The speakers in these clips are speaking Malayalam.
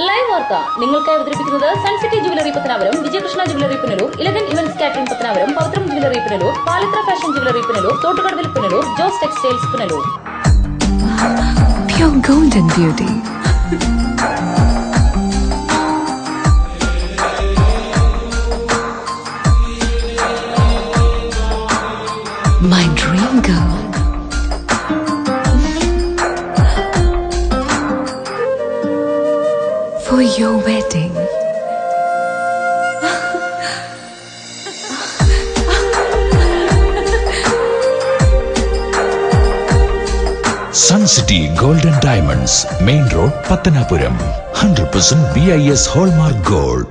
ലൈവ് വാർത്ത നിങ്ങൾക്കായി അവതരിപ്പിക്കുന്നത് Suncity jewellery Pathanapuram, Vijayakrishna jewellery Punalur, 11 events catering Pathanapuram, Pavithram jewellery Punalur, Palithra fashion jewellery Punalur, തോട്ടുകടവിൽ Punalur, Jose textiles Punalur. Pure golden beauty. My dream girl. For your wedding. Sun City Golden Diamonds, Main Road, Pattanapuram. 100% BIS Hallmark Gold.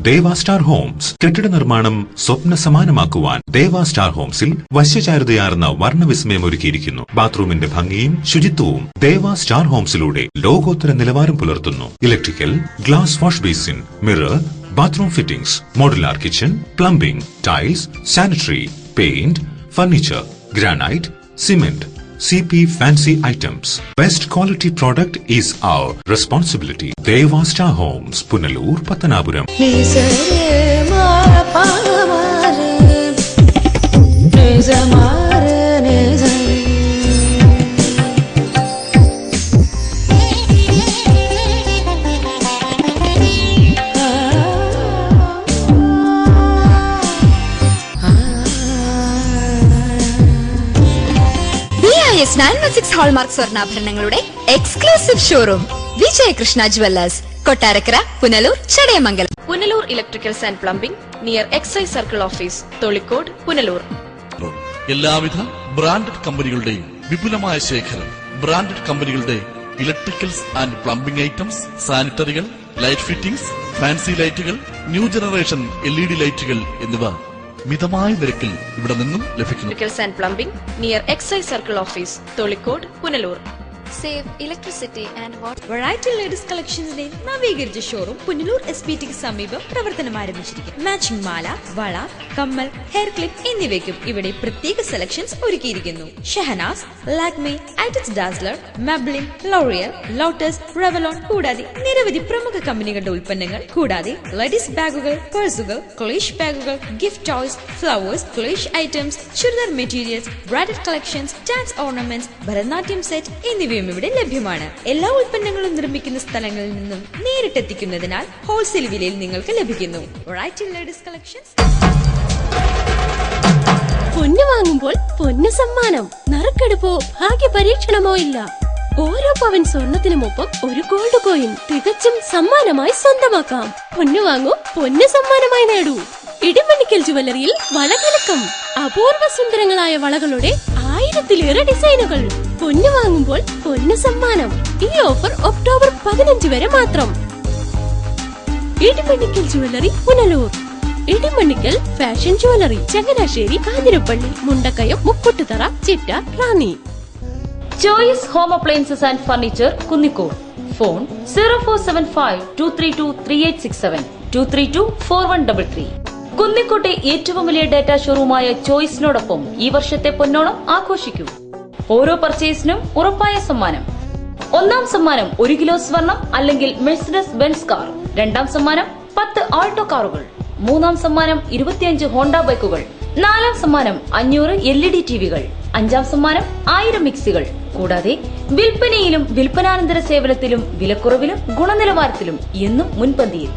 Deva star Holmes കെട്ടിട നിർമ്മാണം സ്വപ്ന സമാനമാക്കുവാൻ ദേവ സ്റ്റാർ ഹോംസിൽ വശ്യചാരുതയാർന്ന വർണ്ണവിസ്മയം ഒരുക്കിയിരിക്കുന്നു. ബാത്റൂമിന്റെ ഭംഗിയും ശുചിത്വവും ദേവ സ്റ്റാർ ഹോംസിലൂടെ ലോകോത്തര നിലവാരം പുലർത്തുന്നു. Electrical, glass wash basin, mirror, bathroom fittings, modular kitchen, plumbing, tiles, sanitary, paint, furniture, granite, cement, CP fancy items. Best quality product is our responsibility. Deva Star Homes, Punalur, Pattanapuram. BIS 916 hallmark സ്വർണ്ണാഭരണങ്ങളുടെ exclusive showroom Vijayakrishna jewellers, Kottarakkara, Punalur, Chadayamangalam. Punalur electricals and plumbing near excise circle office, Tholikode, Punalur. എല്ലാവിധ ബ്രാൻഡഡ് കമ്പനികളുടെയും വിപുലമായ ശേഖരം. ബ്രാൻഡഡ് കമ്പനികളുടെ ഇലക്ട്രിക്കൽസ് ആൻഡ് പ്ലംബിംഗ് ഐറ്റംസ്, സാനിറ്ററികൾ, ലൈറ്റ് ഫിറ്റിംഗ്സ്, ഫാൻസി ലൈറ്റുകൾ, ന്യൂ ജനറേഷൻ LED ലൈറ്റുകൾ എന്നിവ മിതമായ നിരക്കിൽ ഇവിടെ നിന്നും ലഭിക്കുന്നു. Electricals and plumbing near excise circle office, Tholikode, Punalur. Save electricity and water. Variety ladies കളക്ഷൻസിന്റെ നവീകരിച്ച ഷോറൂം പുനലൂർ SPTക്ക് സമീപം പ്രവർത്തനം ആരംഭിച്ചിരിക്കുന്നു. മാച്ചിംഗ് മാല, വള, കമ്മൽ, ഹെയർ ക്ലിപ്പ് എന്നിവയ്ക്കും ഇവിടെ പ്രത്യേക സെലക്ഷൻസ് ഒരുക്കിയിരിക്കുന്നു. Shahnaz, Lakme, Eyetex Dazzler, Maybelline, L'Oreal, Lotus, Revlon കൂടാതെ നിരവധി പ്രമുഖ കമ്പനികളുടെ ഉൽപ്പന്നങ്ങൾ, കൂടാതെ ലേഡീസ് ബാഗുകൾ, പേഴ്സുകൾ, ക്ലേഷ് ബാഗുകൾ, gift toys, flowers, clutch items, churidar materials, bridal collections, dance ornaments, Bharatanatyam set എന്നിവയും ഇവിടെ ലഭ്യമാണ്. എല്ലാ ഉൽപ്പന്നങ്ങളും നിർമ്മിക്കുന്ന സ്ഥലങ്ങളിൽ നിന്നും നേരിട്ടെത്തിക്കുന്നതിനാൽ ഹോൾസെയിൽ വിലയിൽ നിങ്ങൾക്ക് ലഭിക്കുന്നു. Variety ladies collections. പൊന്നു വാങ്ങുമ്പോൾ പൊന്നു സമ്മാനം, നറുക്കെടുപ്പോ ഭാഗ്യ പരീക്ഷണമോ ഇല്ല. ഓരോ പവൻ സ്വർണത്തിനുമൊപ്പം ഒരു ഗോൾഡ് കോയിൻ തികച്ചും സമ്മാനമായി സ്വന്തമാക്കാം. പൊന്നു വാങ്ങൂ, പൊന്നു സമ്മാനമായി നേടൂ. ഇടിമണിക്കൽ ജുവലറിയിൽ വളകലക്കം. അപൂർവ സുന്ദരങ്ങളായ വളകളുടെ 1000-ലേറെ ഡിസൈനുകൾ. പൊന്നു വാങ്ങുമ്പോൾ പൊന്നു സമ്മാനം. ഈ ഓഫർ ഒക്ടോബർ 15 വരെ മാത്രം. Idimannickal jewellery, Punalur. Idimannickal fashion jewellery, Changanassery, Kanjirappally, Mundakayam, Mukkoottuthara, Chitta, Ranni. Choice home appliances and furniture, Kunnicode. Phone 0475-232-3867, 232-4133. കുന്നിക്കോട്ടെ ഏറ്റവും വലിയ ഡാറ്റ ഷോറൂമായ ചോയ്സിനോടൊപ്പം ഈ വർഷത്തെ പൊന്നോണം ആഘോഷിക്കൂ. ഓരോ പർച്ചേസിനും ഉറപ്പായ സമ്മാനം. ഒന്നാം സമ്മാനം 1 കിലോ സ്വർണം അല്ലെങ്കിൽ മെഴ്സിഡസ് ബെൻസ് കാർ. രണ്ടാം സമ്മാനം 10 ആൾട്ടോ കാറുകൾ. മൂന്നാം സമ്മാനം 25 ഹോണ്ട ബൈക്കുകൾ. നാലാം സമ്മാനം 500 LED ടിവികൾ. അഞ്ചാം സമ്മാനം 1000 മിക്സികൾ. കൂടാതെ വിൽപ്പനയിലും വിൽപ്പനാനന്തര സേവനത്തിലും വിലക്കുറവിലും ഗുണനിലവാരത്തിലും എന്നും മുൻപന്തിയിൽ.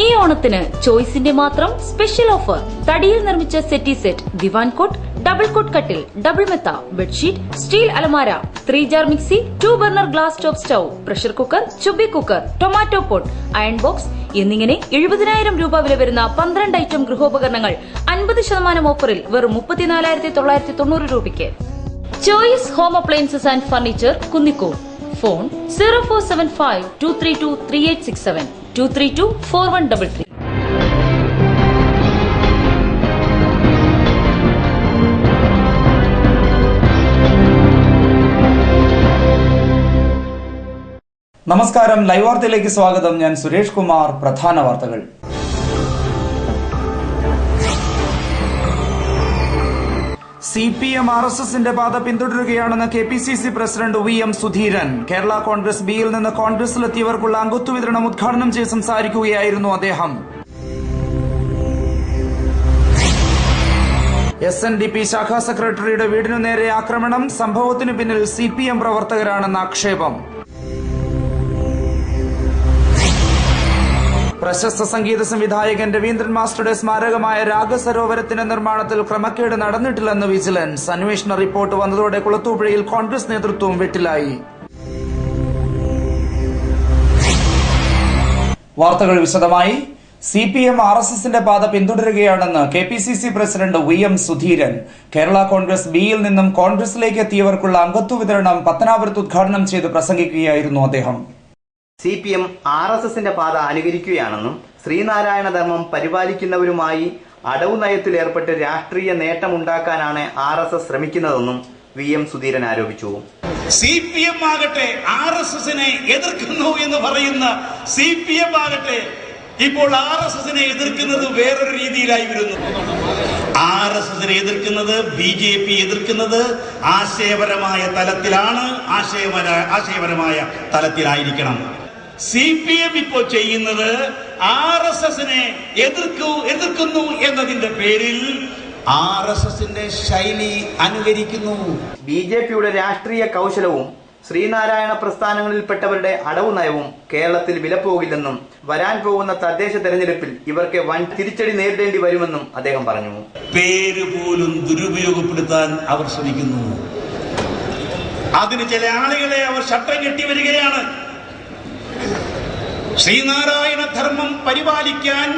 ഈ ഓണത്തിന് ചോയ്സിന്റെ മാത്രം സ്പെഷ്യൽ ഓഫർ. തടിയിൽ നിർമ്മിച്ച സെറ്റി സെറ്റ്, ദിവാൻ കോട്ട്, ഡബിൾ കോട്ട് കട്ടിൽ, ഡബിൾ മെത്ത, ബെഡ്ഷീറ്റ്, സ്റ്റീൽ അലമാര, 3 jar mixie, 2 burner glass top stove, pressure cooker, ചുബി cooker, tomato pot, iron box എന്നിങ്ങനെ 70,000 രൂപ വില വരുന്ന 12 ഐറ്റം ഗൃഹോപകരണങ്ങൾ 50% ഓഫറിൽ വെറും 34,990 രൂപയ്ക്ക്. Choice home appliances and furniture, Kunnicode. Phone 0475-232-3867, 232-4133. നമസ്കാരം, ലൈവ് വാർത്തയിലേക്ക് സ്വാഗതം. ഞാൻ സുരേഷ് കുമാർ. പ്രധാന വാർത്തകൾ. CPM RSSന്റെ പാത പിന്തുടരുകയാണെന്ന് KPCC president VM Sudheeran. Kerala Congress ബിയിൽ നിന്ന് കോൺഗ്രസിലെത്തിയവർക്കുള്ള അംഗത്വ വിതരണം ഉദ്ഘാടനം ചെയ്ത് സംസാരിക്കുകയായിരുന്നു അദ്ദേഹം. SNDP ശാഖാ സെക്രട്ടറിയുടെ വീടിനു നേരെ ആക്രമണം. സംഭവത്തിനു പിന്നിൽ CPM പ്രവർത്തകരാണെന്ന ആക്ഷേപം. പ്രശസ്ത സംഗീത സംവിധായകൻ രവീന്ദ്രൻ മാസ്റ്ററുടെ സ്മാരകമായ രാഗസരോവരത്തിന്റെ നിർമ്മാണത്തിൽ ക്രമക്കേട് നടന്നിട്ടില്ലെന്ന് വിജിലൻസ്. അന്വേഷണ റിപ്പോർട്ട് വന്നതോടെ കുളത്തൂപ്പുഴയിൽ കോൺഗ്രസ് നേതൃത്വം വെട്ടിലായി. വാർത്തകൾ വിശദമായി. CPM RSSന്റെ പാത പിന്തുടരുകയാണെന്ന് KPCC president VM Sudheeran. Kerala Congress ബിയിൽ നിന്നും കോൺഗ്രസിലേക്ക് എത്തിയവർക്കുള്ള അംഗത്വ വിതരണം പത്തനാപുരത്ത് ഉദ്ഘാടനം ചെയ്ത് പ്രസംഗിക്കുകയായിരുന്നു അദ്ദേഹം. CPM RSSന്റെ പാത അനുകരിക്കുകയാണെന്നും ശ്രീനാരായണ ധർമ്മം പരിപാലിക്കുന്നവരുമായി അടവു നയത്തിൽ ഏർപ്പെട്ട് രാഷ്ട്രീയ നേട്ടമുണ്ടാക്കാനാണ് RSS ശ്രമിക്കുന്നതെന്നും VM സുധീരൻ ആരോപിച്ചു. CPM ആകട്ടെ RSSനെ എതിർക്കുന്നു എന്ന് പറയുന്ന CPM ആകട്ടെ ഇപ്പോൾ RSSനെ എതിർക്കുന്നത് വേറൊരു രീതിയിലായി വരുന്നു. RSSനെ എതിർക്കുന്നത് BJP എതിർക്കുന്നത് ആശയപരമായ തലത്തിലാണ്, ആശയപരമായ തലത്തിലായിരിക്കണം. CPM ഇപ്പോൾ ചെയ്യുന്നത് RSSനെ എതിർക്കുന്നു എന്നതിന്റെ പേരിൽ RSSന്റെ ശൈലി അനുകരിക്കുന്നു. BJPയുടെ രാഷ്ട്രീയ കൗശലവും ശ്രീനാരായണ പ്രസ്ഥാനങ്ങളിൽപ്പെട്ടവരുടെ അടവു നയവും കേരളത്തിൽ വിലപ്പോകില്ലെന്നും വരാൻ പോകുന്ന തദ്ദേശ തെരഞ്ഞെടുപ്പിൽ ഇവർക്ക് വൻ തിരിച്ചടി നേരിടേണ്ടി വരുമെന്നും അദ്ദേഹം പറഞ്ഞു. പേര് പോലും ദുരുപയോഗപ്പെടുത്താൻ അവർ ശ്രമിക്കുന്നു. അതിന് ചില ആളുകളെ അവർ ശട്ടം കെട്ടി വരികയാണ്. ശ്രീനാരായണ ധർമ്മം പരിപാലിക്കാൻ,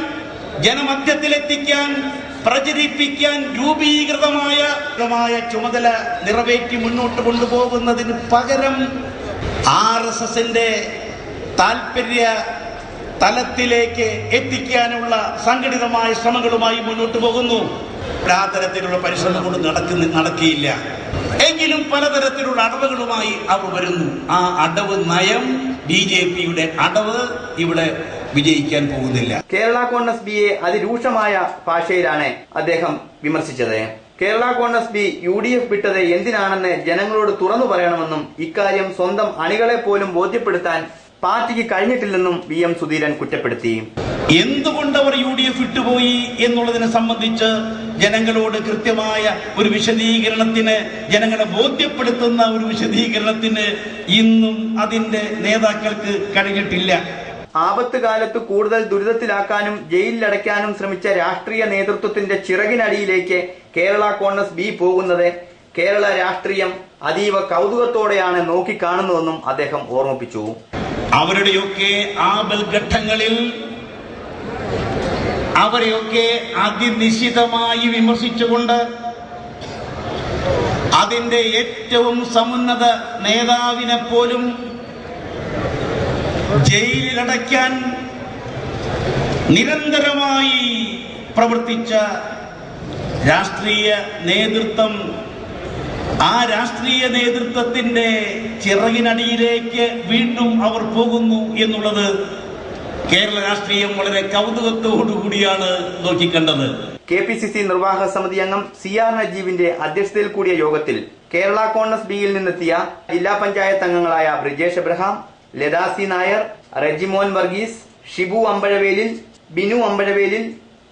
ജനമധ്യത്തിലെത്തിക്കാൻ, പ്രചരിപ്പിക്കാൻ രൂപീകൃതമായ ചുമതല നിറവേറ്റി മുന്നോട്ട് കൊണ്ടുപോകുന്നതിന് പകരം RSSന്റെ താൽപര്യ തലത്തിലേക്ക് എത്തിക്കാനുള്ള സംഘടിതമായ ശ്രമങ്ങളുമായി മുന്നോട്ട് പോകുന്നു. ആ തരത്തിലുള്ള പരിശ്രമം കൊണ്ട് നടക്കില്ല. എങ്കിലും പലതരത്തിലുള്ള അടവുകളുമായി അവർ വരുന്നു. ആ അടവ് നയം, BJPയുടെ അടവ് ഇവിടെ വിജയിക്കാൻ പോകുന്നില്ല. കേരള കോൺഗ്രസ് ബിയെ അതിരൂക്ഷമായ ഭാഷയിലാണ് അദ്ദേഹം വിമർശിച്ചത്. കേരള കോൺഗ്രസ് ബി UDF വിട്ടത് എന്തിനാണെന്ന് ജനങ്ങളോട് തുറന്നു പറയണമെന്നും ഇക്കാര്യം സ്വന്തം അണികളെ പോലും ബോധ്യപ്പെടുത്താൻ പാർട്ടിക്ക് കഴിഞ്ഞിട്ടില്ലെന്നും VM സുധീരൻ കുറ്റപ്പെടുത്തി. എന്തുകൊണ്ട് അവർ UDF വിട്ടുപോയി എന്നുള്ളതിനെ സംബന്ധിച്ച് ജനങ്ങളോട് കൃത്യമായ ഒരു വിശദീകരണത്തിന്, ജനങ്ങളെ ബോധ്യപ്പെടുത്തുന്ന ഒരു വിശദീകരണത്തിന് ഇന്നും അതിന്റെ നേതാക്കൾക്ക് കഴിഞ്ഞിട്ടില്ല. ആപത്ത് കാലത്ത് കൂടുതൽ ദുരിതത്തിലാക്കാനും ജയിലിലടയ്ക്കാനും ശ്രമിച്ച രാഷ്ട്രീയ നേതൃത്വത്തിന്റെ ചിറകിനടിയിലേക്ക് കേരള കോൺഗ്രസ് ബി പോകുന്നത് കേരള രാഷ്ട്രീയം അതീവ കൗതുകത്തോടെയാണ് നോക്കിക്കാണുന്നതെന്നും അദ്ദേഹം ഓർമ്മിപ്പിച്ചു. അവരുടെയൊക്കെ ആപൽഘട്ടങ്ങളിൽ അവരെയൊക്കെ അതിനിശിതമായി വിമർശിച്ചുകൊണ്ട് അതിന്റെ ഏറ്റവും സമുന്നത നേതാവിനെ പോലും ജയിലിലടയ്ക്കാൻ നിരന്തരമായി പ്രവർത്തിച്ച രാഷ്ട്രീയ നേതൃത്വം, ആ രാഷ്ട്രീയ നേതൃത്വത്തിന്റെ ചിറകിനടിയിലേക്ക് വീണ്ടും അവർ പോകുന്നു എന്നുള്ളത് കേരള രാഷ്ട്രീയം വളരെ കൗതുകത്തോടുകൂടിയാണ് നോക്കിക്കണ്ടത്. KPCC നിർവാഹക സമിതി അംഗം CR നജീബിന്റെ അധ്യക്ഷതയിൽ കൂടിയ യോഗത്തിൽ കേരള കോൺഗ്രസ് ബിയിൽ നിന്നെത്തിയ ജില്ലാ പഞ്ചായത്ത് അംഗങ്ങളായ ബ്രിജേഷ് എബ്രഹാം, ലതാസി നായർ, റെജിമോൻ വർഗീസ്, ഷിബു അമ്പഴവേലിൽ, ബിനു അമ്പഴവേലിൽ,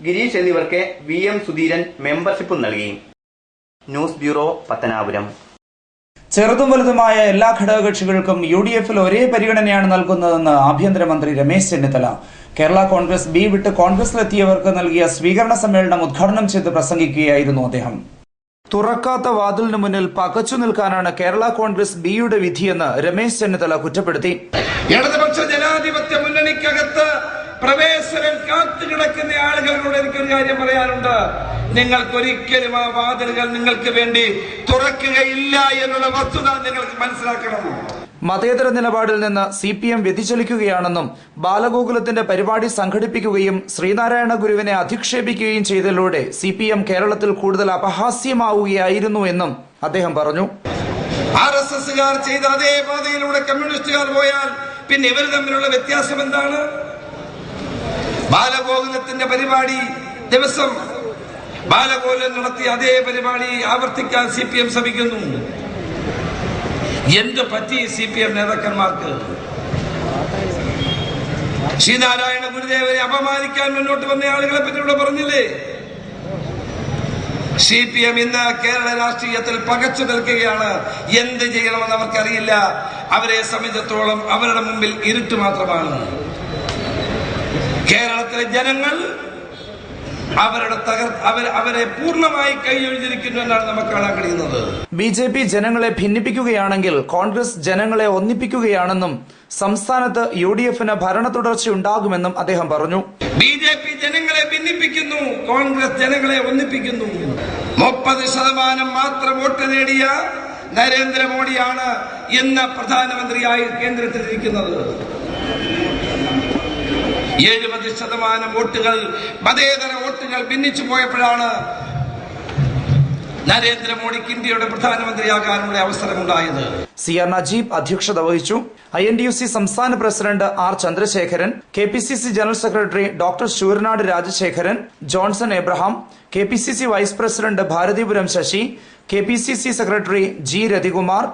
ഗിരീഷ് എന്നിവർക്ക് VM സുധീരൻ മെമ്പർഷിപ്പ് നൽകി. News bureau, Pathanapuram. ചെറുതും വലുതുമായ എല്ലാ ഘടകകക്ഷികൾക്കും UDFൽ ഒരേ പരിഗണനയാണ് നൽകുന്നതെന്ന് ആഭ്യന്തരമന്ത്രി രമേശ് ചെന്നിത്തല. കേരള കോൺഗ്രസ് ബി വിട്ട് കോൺഗ്രസിലെത്തിയവർക്ക് നൽകിയ സ്വീകരണ സമ്മേളനം ഉദ്ഘാടനം ചെയ്ത് പ്രസംഗിക്കുകയായിരുന്നു അദ്ദേഹം. തുറക്കാത്ത വാതിലിന് മുന്നിൽ പകച്ചു നിൽക്കാനാണ് കേരള കോൺഗ്രസ് ബിയുടെ വിധിയെന്ന് രമേശ് ചെന്നിത്തല കുറ്റപ്പെടുത്തി. ഇടതുപക്ഷ ജനാധിപത്യ മുന്നണിക്കകത്ത് പ്രവേശനം കാത്തുകിടക്കുന്ന ആളുകളോട് എനിക്കൊരു കാര്യം പറയാനുണ്ട്. നിങ്ങൾക്കൊരിക്കലും ആ വാതിലുകൾ നിങ്ങൾക്ക് വേണ്ടി തുറക്കുകയില്ല എന്നുള്ള വസ്തുത നിങ്ങൾക്ക് മനസ്സിലാക്കണം. മതേതര നിലപാടിൽ നിന്ന് CPM വ്യതിചലിക്കുകയാണെന്നും ബാലഗോകുലത്തിന്റെ പരിപാടി സംഘടിപ്പിക്കുകയും ശ്രീനാരായണ ഗുരുവിനെ അധിക്ഷേപിക്കുകയും ചെയ്തതിലൂടെ CPM കേരളത്തിൽ കൂടുതൽ അപഹാസ്യമാവുകയായിരുന്നു എന്നും അദ്ദേഹം പറഞ്ഞു. RSSകാർ ചെയ്ത അതേ പാതയിലൂടെ കമ്മ്യൂണിസ്റ്റുകാർ പോയാൽ പിന്നെ ഇവർ തമ്മിലുള്ള വ്യത്യാസം എന്താണ്? ബാലഗോകുലത്തിന്റെ പരിപാടി ദിവസം ബാലഗോകുലൻ നടത്തിയ അതേ പരിപാടി ആവർത്തിക്കാൻ CPM ശ്രമിക്കുന്നു. എന്ത് പറ്റി CPM നേതാക്കന്മാർക്ക്? ശ്രീനാരായണ ഗുരുദേവനെ അപമാനിക്കാൻ മുന്നോട്ട് വന്ന ആളുകളെ പറ്റി ഇവിടെ പറഞ്ഞില്ലേ? CPM ഇന്ന് കേരള രാഷ്ട്രീയത്തിൽ പകച്ചു നിൽക്കുകയാണ്. എന്ത് ചെയ്യണമെന്ന് അവർക്കറിയില്ല. അവരെ സംബന്ധിച്ചിടത്തോളം അവരുടെ മുമ്പിൽ ഇരുട്ട് മാത്രമാണ്. കേരളത്തിലെ ജനങ്ങൾ അവരെ പൂർണ്ണമായി കൈയൊഴിഞ്ഞിരിക്കുന്നു എന്നാണ് നമുക്ക് കാണാൻ കഴിയുന്നത്. BJP ജനങ്ങളെ ഭിന്നിപ്പിക്കുകയാണെങ്കിൽ കോൺഗ്രസ് ജനങ്ങളെ ഒന്നിപ്പിക്കുകയാണെന്നും സംസ്ഥാനത്ത് UDF-ന് ഭരണ തുടർച്ചയുണ്ടാകുമെന്നും അദ്ദേഹം പറഞ്ഞു. BJP ജനങ്ങളെ ഭിന്നിപ്പിക്കുന്നു, കോൺഗ്രസ് ജനങ്ങളെ ഒന്നിപ്പിക്കുന്നു. 30% മാത്രം വോട്ട് നേടിയ നരേന്ദ്രമോദിയാണ് ഇന്ന് പ്രധാനമന്ത്രിയായി കേന്ദ്രത്തിലിരിക്കുന്നത്. 70% വോട്ടുകൾ മതേതര വോട്ടുകൾ ഭിന്നിച്ചു പോയപ്പോഴാണ് നരേന്ദ്രമോദിക്ക് ഇന്ത്യയുടെ പ്രധാനമന്ത്രിയാകാനുള്ള അവസരമുണ്ടായത്. CR നജീബ് അധ്യക്ഷത വഹിച്ചു. INTUC സംസ്ഥാന president R Chandrasekharan, KPCC general secretary doctor Sooranad Rajasekharan, Johnson Abraham, KPCC vice president Bharathipuram Sasi, KPCC secretary G Rathikumar,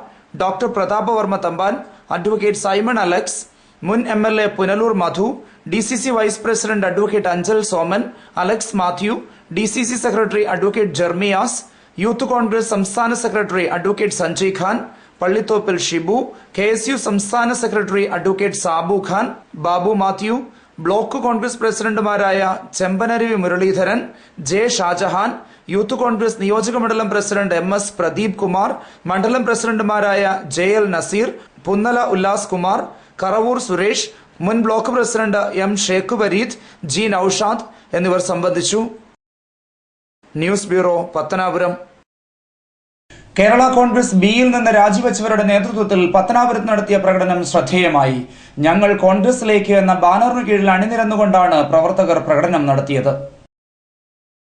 doctor Prathapavarma Thampan, advocate Simon Alex, മുൻ MLA Punalur Madhu, DCC vice president advocate Anchal Soman, Alex Mathew, DCC secretary advocate Jermias, youth Congress സംസ്ഥാന secretary advocate Sanjay Khan, Pallithoppil Shibu, KSU സംസ്ഥാന secretary advocate Sabu Khan, Babu Mathew, block Congress പ്രസിഡന്റുമാരായ ചെമ്പനരുവി മുരളീധരൻ, J ഷാജഹാൻ, യൂത്ത് കോൺഗ്രസ് നിയോജക മണ്ഡലം പ്രസിഡന്റ് MS പ്രദീപ് കുമാർ, മണ്ഡലം പ്രസിഡന്റുമാരായ JL നസീർ, പുന്നല ഉല്ലാസ് കുമാർ, കറവൂർ സുരേഷ്, മുൻ block president M Sheikh Vareed, G Noushad എന്നിവർ സംബന്ധിച്ചു. News bureau, Pathanapuram. Kerala Congress ബിയിൽ നിന്ന് രാജിവെച്ചവരുടെ നേതൃത്വത്തിൽ പത്തനാപുരത്ത് നടത്തിയ പ്രകടനം ശ്രദ്ധേയമായി. ഞങ്ങൾ കോൺഗ്രസിലേക്ക് എന്ന ബാനറിനു കീഴിൽ അണിനിരന്നുകൊണ്ടാണ് പ്രവർത്തകർ പ്രകടനം നടത്തിയത്.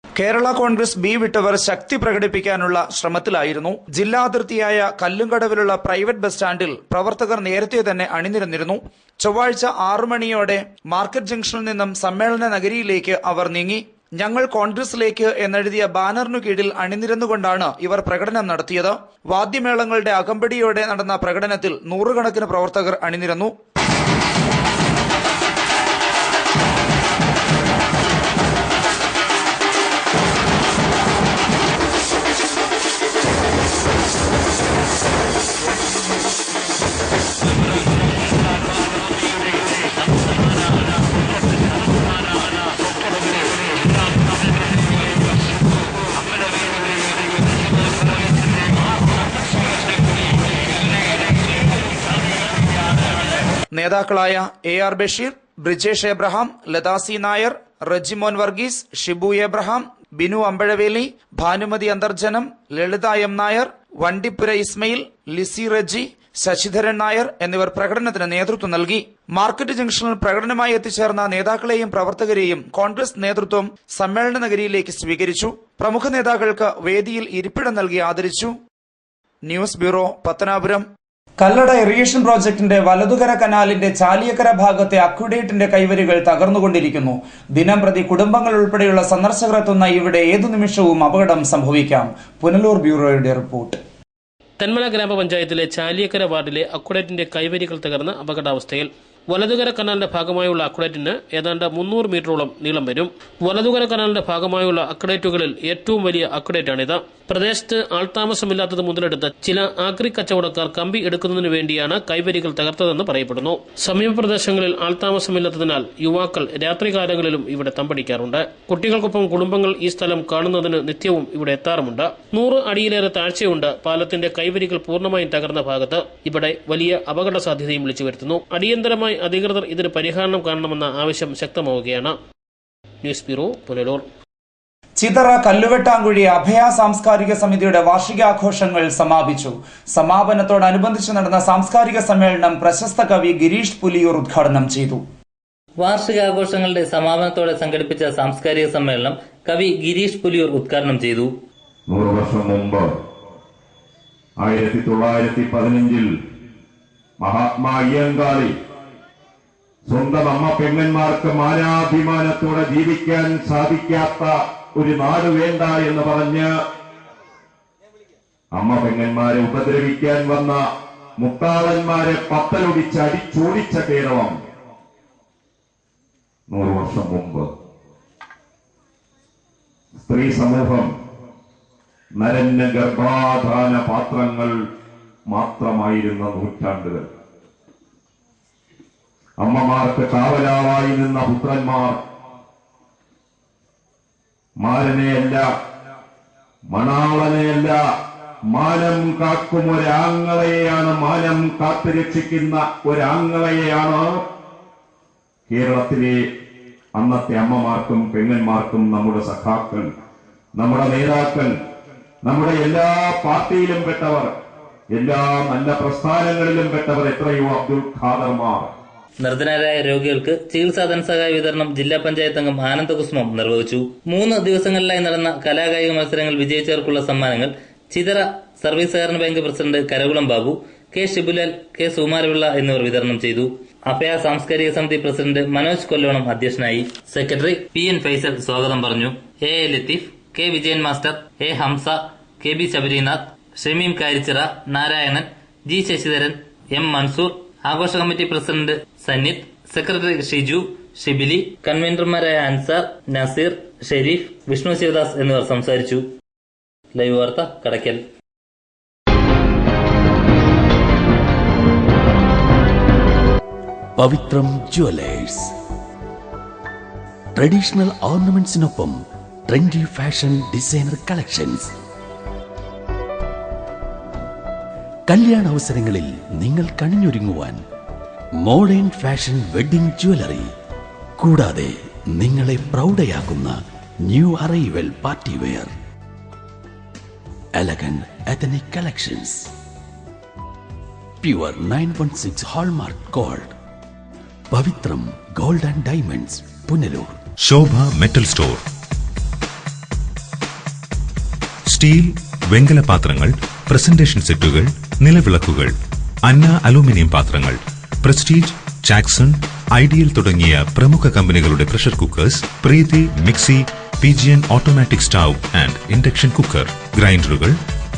കേരള കോൺഗ്രസ് ബി വിട്ടവർ ശക്തി പ്രകടിപ്പിക്കാനുള്ള ശ്രമത്തിലായിരുന്നു. ജില്ലാ അതിർത്തിയായ കല്ലുംകടവിലുള്ള പ്രൈവറ്റ് ബസ് സ്റ്റാൻഡിൽ പ്രവർത്തകർ നേരത്തെ തന്നെ അണിനിരന്നിരുന്നു. ചൊവ്വാഴ്ച 6 മണിയോടെ മാർക്കറ്റ് ജംഗ്ഷനിൽ നിന്നും സമ്മേളന നഗരിയിലേക്ക് അവർ നീങ്ങി. ഞങ്ങൾ കോൺഗ്രസിലേക്ക് എന്നെഴുതിയ ബാനറിനു കീഴിൽ അണിനിരന്നുകൊണ്ടാണ് ഇവർ പ്രകടനം നടത്തിയത്. വാദ്യമേളങ്ങളുടെ അകമ്പടിയോടെ നടന്ന പ്രകടനത്തിൽ 100 കണക്കിന് പ്രവർത്തകർ അണിനിരന്നു. നേതാക്കളായ AR ബഷീർ, ബ്രിജേഷ് എബ്രഹാം, ലതാസി നായർ, റെജിമോൻ വർഗീസ്, ഷിബു എബ്രഹാം, ബിനു അമ്പഴവേലി, ഭാനുമതി അന്തർജനം, ലളിത M നായർ, വണ്ടിപ്പുര ഇസ്മയിൽ, ലിസി റെജി, ശശിധരൻ നായർ എന്നിവർ പ്രകടനത്തിന് നേതൃത്വം നൽകി. മാർക്കറ്റ് ജംഗ്ഷനിൽ പ്രകടനമായി എത്തിച്ചേർന്ന നേതാക്കളെയും പ്രവർത്തകരെയും കോൺഗ്രസ് നേതൃത്വം സമ്മേളന നഗരിയിലേക്ക് സ്വീകരിച്ചു. പ്രമുഖ നേതാക്കൾക്ക് വേദിയിൽ ഇരിപ്പിടം നൽകി ആദരിച്ചു. News bureau, Pathanapuram. Kallada irrigation പ്രോജക്ടിന്റെ വലതുകര കനാലിന്റെ ചാലിയക്കര ഭാഗത്തെ അക്വിഡേറ്റിന്റെ കൈവരികൾ തകർന്നുകൊണ്ടിരിക്കുന്നു. ദിനംപ്രതി കുടുംബങ്ങൾ ഉൾപ്പെടെയുള്ള സന്ദർശകർ എത്തുന്ന ഇവിടെ ഏതു നിമിഷവും അപകടം സംഭവിക്കാം. പുനലൂർ ബ്യൂറോയുടെ റിപ്പോർട്ട്. തെന്മല ഗ്രാമപഞ്ചായത്തിലെ ചാലിയക്കര വാർഡിലെ അക്വിഡേറ്റിന്റെ കൈവരികൾ തകർന്ന് അപകടാവസ്ഥയിൽ. വലതുകര കനാലിന്റെ ഭാഗമായുള്ള അക്വിഡേറ്റിന് ഏതാണ്ട് 300 മീറ്ററോളം നീളം വരും. വലതുകര കനാലിന്റെ ഭാഗമായുള്ള അക്വിഡേറ്റുകളിൽ ഏറ്റവും വലിയ അക്വിഡേറ്റാണിത്. പ്രദേശത്ത് ആൾതാമസമില്ലാത്തത് മുതലെടുത്ത് ചില ആക്രി കച്ചവടക്കാർ കമ്പി എടുക്കുന്നതിനു വേണ്ടിയാണ് കൈവരികൾ തകർത്തതെന്ന് പറയപ്പെടുന്നു. സമീപ പ്രദേശങ്ങളിൽ ആൾതാമസമില്ലാത്തതിനാൽ യുവാക്കൾ രാത്രികാലങ്ങളിലും ഇവിടെ തമ്പടിക്കാറുണ്ട്. കുട്ടികൾക്കൊപ്പം കുടുംബങ്ങൾ ഈ സ്ഥലം കാണുന്നതിന് നിത്യവും ഇവിടെ എത്താറുമുണ്ട്. 100 അടിയിലേറെ താഴ്ചയുണ്ട് പാലത്തിന്റെ കൈവരികൾ പൂർണ്ണമായും തകർന്ന ഭാഗത്ത്. ഇവിടെ വലിയ അപകട സാധ്യതയും വിളിച്ചു വരുത്തുന്നു. അടിയന്തരമായി അധികൃതർ ഇതിന് പരിഹാരം കാണണമെന്ന ആവശ്യം ശക്തമാവുകയാണ്. News bureau, Punalur. ചിതറ കല്ലുവെട്ടാങ്കുഴി അഭയ സാംസ്കാരിക സമിതിയുടെ വാർഷികാഘോഷങ്ങൾ സമാപിച്ചു. സമാപനത്തോടനുബന്ധിച്ച് നടന്ന സാംസ്കാരിക സമ്മേളനം പ്രശസ്ത കവി ഗിരീഷ് പുലിയൂർ ഉദ്ഘാടനം ചെയ്തു. വാർഷികാഘോഷങ്ങളുടെ സമാപനത്തോടെ സംഘടിപ്പിച്ച സാംസ്കാരിക സമ്മേളനം കവി ഗിരീഷ് പുലിയൂർ ഉദ്ഘാടനം ചെയ്തു. 100 വർഷം മുമ്പ് 1915 മഹാത്മാ അയ്യങ്കാളി സ്വന്തം അമ്മ പെങ്ങന്മാർക്ക് മാനാഭിമാനത്തോടെ ജീവിക്കാൻ സാധിക്കാത്ത ഒരു നാട് വേണ്ട എന്ന് പറഞ്ഞ് അമ്മ പെങ്ങന്മാരെ ഉപദ്രവിക്കാൻ വന്ന മുത്താളന്മാരെ പത്തലൊടിച്ച് അടിച്ചോടിച്ച കേരളം 100 വർഷം മുമ്പ് സ്ത്രീ സമൂഹം നരഞ്ഞ ഗർഭാധാന പാത്രങ്ങൾ മാത്രമായിരുന്ന നൂറ്റാണ്ടുകൾ. അമ്മമാർക്ക് കാവലാവായി നിന്ന പുത്രന്മാർ മാരനെയല്ല, മണാളനെയല്ല, മാനം കാക്കും ഒരാങ്ങളെയാണ്, മാനം കാത്തുരക്ഷിക്കുന്ന ഒരാങ്ങളെയാണ് കേരളത്തിലെ അന്നത്തെ അമ്മമാർക്കും പെങ്ങന്മാർക്കും നമ്മുടെ സഖാക്കൾ, നമ്മുടെ നേതാക്കൾ, നമ്മുടെ എല്ലാ പാർട്ടിയിലും പെട്ടവർ, എല്ലാ നല്ല പ്രസ്ഥാനങ്ങളിലും പെട്ടവർ, എത്രയോ അബ്ദുൽ ഖാദർമാർ. നിർധനരായ രോഗികൾക്ക് ചികിത്സാ ധനസഹായ വിതരണം ജില്ലാ പഞ്ചായത്ത് അംഗം ആനന്ദകുസുമം നിർവഹിച്ചു. 3 ദിവസങ്ങളിലായി നടന്ന കലാകായിക മത്സരങ്ങൾ വിജയിച്ചവർക്കുള്ള സമ്മാനങ്ങൾ ചിതറ സർവീസ് സഹകരണ bank president Karakulam Babu, K Shibulal, K Sumarapillai എന്നിവർ വിതരണം ചെയ്തു. അഭയ സാംസ്കാരിക സമിതി പ്രസിഡന്റ് മനോജ് കൊല്ലോണം അധ്യക്ഷനായി. സെക്രട്ടറി PN ഫൈസൽ സ്വാഗതം പറഞ്ഞു. A Latheef, K Vijayan master, A Hamsa, KB Sabarinath, Shameem Karichira, Narayanan, G Sasidharan, M Mansoor, ആഘോഷ committee president Sannith, secretary Shiju, Shibili, കൺവീനർമാരായ അൻസാർ, നസീർ, ഷെരീഫ്, വിഷ്ണു ശിവദാസ് എന്നിവർ സംസാരിച്ചു. ലൈവ് വാർത്ത കടയ്ക്കൽ. പവിത്രം ജുവലേഴ്സ്. ട്രഡീഷണൽ ഓർണമെന്റ്സിനൊപ്പം ട്രെൻഡി ഫാഷൻ ഡിസൈനർ കളക്ഷൻസ്. കല്യാണ അവസരങ്ങളിൽ നിങ്ങൾ കണിഞ്ഞൊരുങ്ങുവാൻ മോഡേൺ ഫാഷൻ വെഡിംഗ് ജ്വല്ലറി, കൂടാതെ നിങ്ങളെ പ്രൗഢയാക്കുന്ന new arrival party wear, elegant ethnic collections, pure 916 hallmark gold. Pavithram gold and diamonds, Punalur. Shobha metal store. Steel, വെങ്കല പാത്രങ്ങൾ, പ്രസന്റേഷൻ സെറ്റുകൾ, നിലവിളക്കുകൾ, അന്ന അലൂമിനിയം പാത്രങ്ങൾ, പ്രസ്റ്റീജ്, ജാക്സൺ, ഐഡിയൽ തുടങ്ങിയ പ്രമുഖ കമ്പനികളുടെ pressure cookers, Preethi mixie, Pigeon automatic stove and induction cooker, ഗ്രൈൻഡറുകൾ,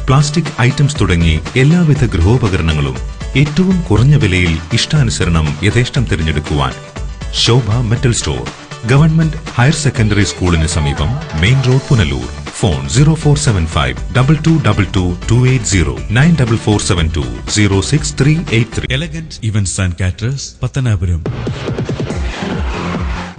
പ്ലാസ്റ്റിക് ഐറ്റംസ് തുടങ്ങി എല്ലാവിധ ഗൃഹോപകരണങ്ങളും ഏറ്റവും കുറഞ്ഞ വിലയിൽ ഇഷ്ടാനുസരണം യഥേഷ്ടം തിരഞ്ഞെടുക്കുവാൻ Shobha metal store, government higher secondary സ്കൂളിന് സമീപം, main road, Punalur. Phone 0475 2222 280 94472 06383. Elegant events and caterers, Pathanapuram.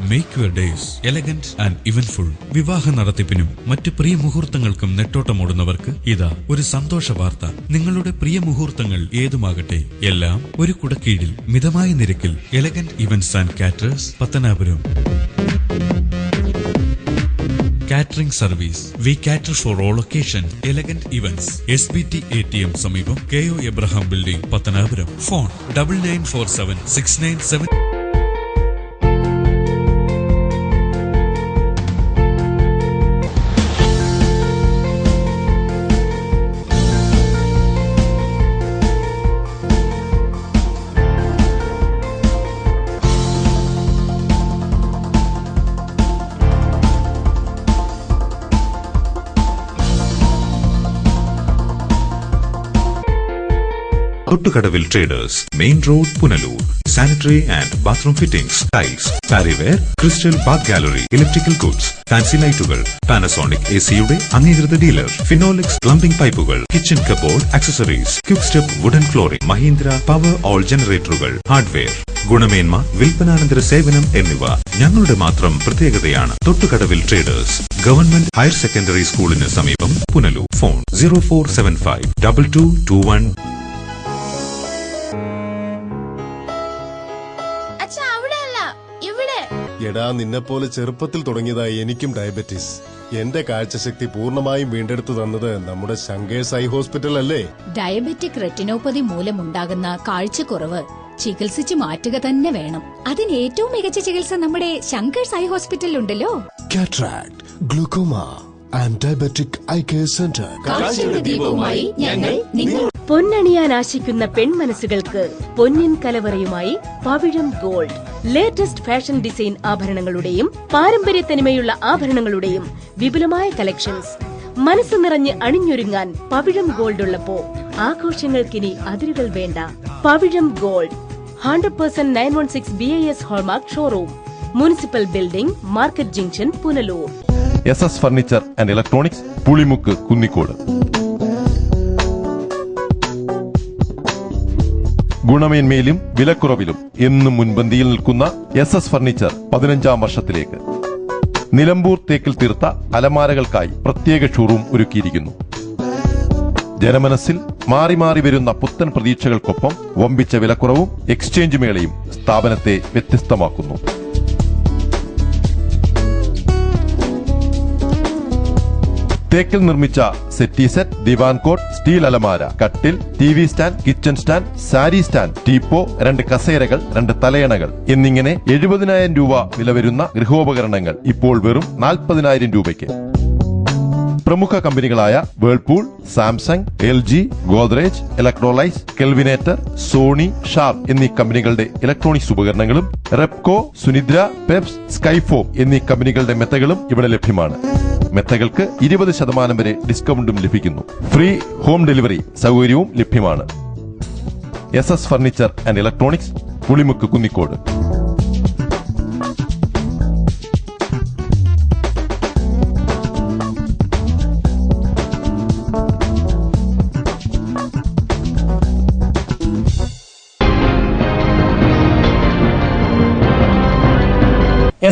Make your days elegant and eventful. വിവാഹ നടത്തിപ്പിനും മറ്റ് പ്രിയ മുഹൂർത്തങ്ങൾക്കും നെട്ടോട്ടമോടുന്നവർക്ക് ഇതാ ഒരു സന്തോഷ വാർത്ത. നിങ്ങളുടെ പ്രിയ മുഹൂർത്തങ്ങൾ ഏതുമാകട്ടെ, എല്ലാം ഒരു കുടക്കീഴിൽ മിതമായ നിരക്കിൽ. Elegant events and caterers, Pathanapuram. Catering service. We cater for all occasion. Elegant events, SBT ATM സമീപം, KO Abraham building, Pathanapuram. Phone 99476997. Thottukadavil traders, main road, Punalur. Sanitary and bathroom fittings, tiles, Parryware, crystal bath gallery, electrical goods, fancy ലൈറ്റുകൾ, പാനസോണിക് AC-യുടെ അംഗീകൃത ഡീലർ, ഫിനോലിക്സ് പ്ലംബിംഗ് പൈപ്പുകൾ, kitchen cupboard accessories, quick step wooden flooring, Mahindra Powerol ജനറേറ്ററുകൾ, ഹാർഡ്വെയർ, ഗുണമേന്മ, വിൽപ്പനാനന്തര സേവനം എന്നിവ ഞങ്ങളുടെ മാത്രം പ്രത്യേകതയാണ്. Thottukadavil traders, government higher secondary സ്കൂളിന് സമീപം, പുനലൂർ. ഫോൺ 0475 2221. എടാ, നിന്നെപ്പോലെ ചെറുപ്പത്തിൽ തുടങ്ങിയതായി എനിക്കും ഡയബറ്റീസ്. എന്റെ കാഴ്ചശക്തി പൂർണ്ണമായും വീണ്ടെടുത്തു തന്നത് നമ്മുടെ ശങ്കേഴ്സ് ഐ ഹോസ്പിറ്റൽ അല്ലേ? ഡയബറ്റിക് റെറ്റിനോപ്പതി മൂലമുണ്ടാകുന്ന കാഴ്ചക്കുറവ് ചികിത്സിച്ചു മാറ്റുക തന്നെ വേണം. അതിന് ഏറ്റവും മികച്ച ചികിത്സ നമ്മുടെ ശങ്കേഴ്സ് ഐ ഹോസ്പിറ്റലിലുണ്ടല്ലോ. Cataract, glaucoma and diabetic eye care centre. പൊന്നണിയാൻ ആശിക്കുന്ന പെൺമനസ്സുകൾക്ക് പൊന്നിൻ കലവറയുമായി Pavizham gold. Latest fashion design ആഭരണങ്ങളുടെയും പാരമ്പര്യ തനിമയുള്ള ആഭരണങ്ങളുടെയും വിപുലമായ കളക്ഷൻസ്. മനസ്സ് നിറഞ്ഞ് അണിഞ്ഞൊരുങ്ങാൻ പവിഴം ഗോൾഡ് ഉള്ളപ്പോ ആഘോഷങ്ങൾക്കിനി അതിരുകൾ വേണ്ട. Pavizham gold 100% 916 BIS hallmark showroom, municipal building, market junction, Punalur. SS furniture and electronics, Pulimukku, Kunnicode. ഗുണമേന്മയിലും വിലക്കുറവിലും എന്നും മുൻപന്തിയിൽ നിൽക്കുന്ന SS ഫർണിച്ചർ 15ാം വർഷത്തിലേക്ക്. നിലമ്പൂർ തേക്കിൽ തീർത്ത അലമാരകൾക്കായി പ്രത്യേക ഷോറൂം ഒരുക്കിയിരിക്കുന്നു. ജനമനസ്സിൽ മാറി മാറി വരുന്ന പുത്തൻ പ്രതീക്ഷകൾക്കൊപ്പം വമ്പിച്ച വിലക്കുറവും എക്സ്ചേഞ്ച് മേളയും സ്ഥാപനത്തെ വ്യത്യസ്തമാക്കുന്നു. തേക്കിൽ നിർമ്മിച്ച സെറ്റി സെറ്റ്, ദിവാൻ കോട്ട്, സ്റ്റീൽ അലമാര, കട്ടിൽ, TV stand, kitchen stand, sari stand, teapoy, 2 കസേരകൾ, 2 തലയണകൾ എന്നിങ്ങനെ 70,000 രൂപ വില വരുന്ന ഗൃഹോപകരണങ്ങൾ ഇപ്പോൾ വെറും 40,000 രൂപയ്ക്ക്. പ്രമുഖ കമ്പനികളായ Whirlpool, Samsung, LG, Godrej, Electrolux, Kelvinator, Sony, Sharp എന്നീ കമ്പനികളുടെ ഇലക്ട്രോണിക്സ് ഉപകരണങ്ങളും റെപ്കോ, സുനിദ്ര, പെപ്സ്, സ്കൈഫോം എന്നീ കമ്പനികളുടെ മെത്തകളും ഇവിടെ ലഭ്യമാണ്. മെത്തകൾക്ക് 20% വരെ ഡിസ്കൗണ്ടും ലഭിക്കുന്നു. ഫ്രീ ഹോം ഡെലിവറി സൗകര്യവും ലഭ്യമാണ്. SS furniture and electronics, Pulimukku, Kunnicode.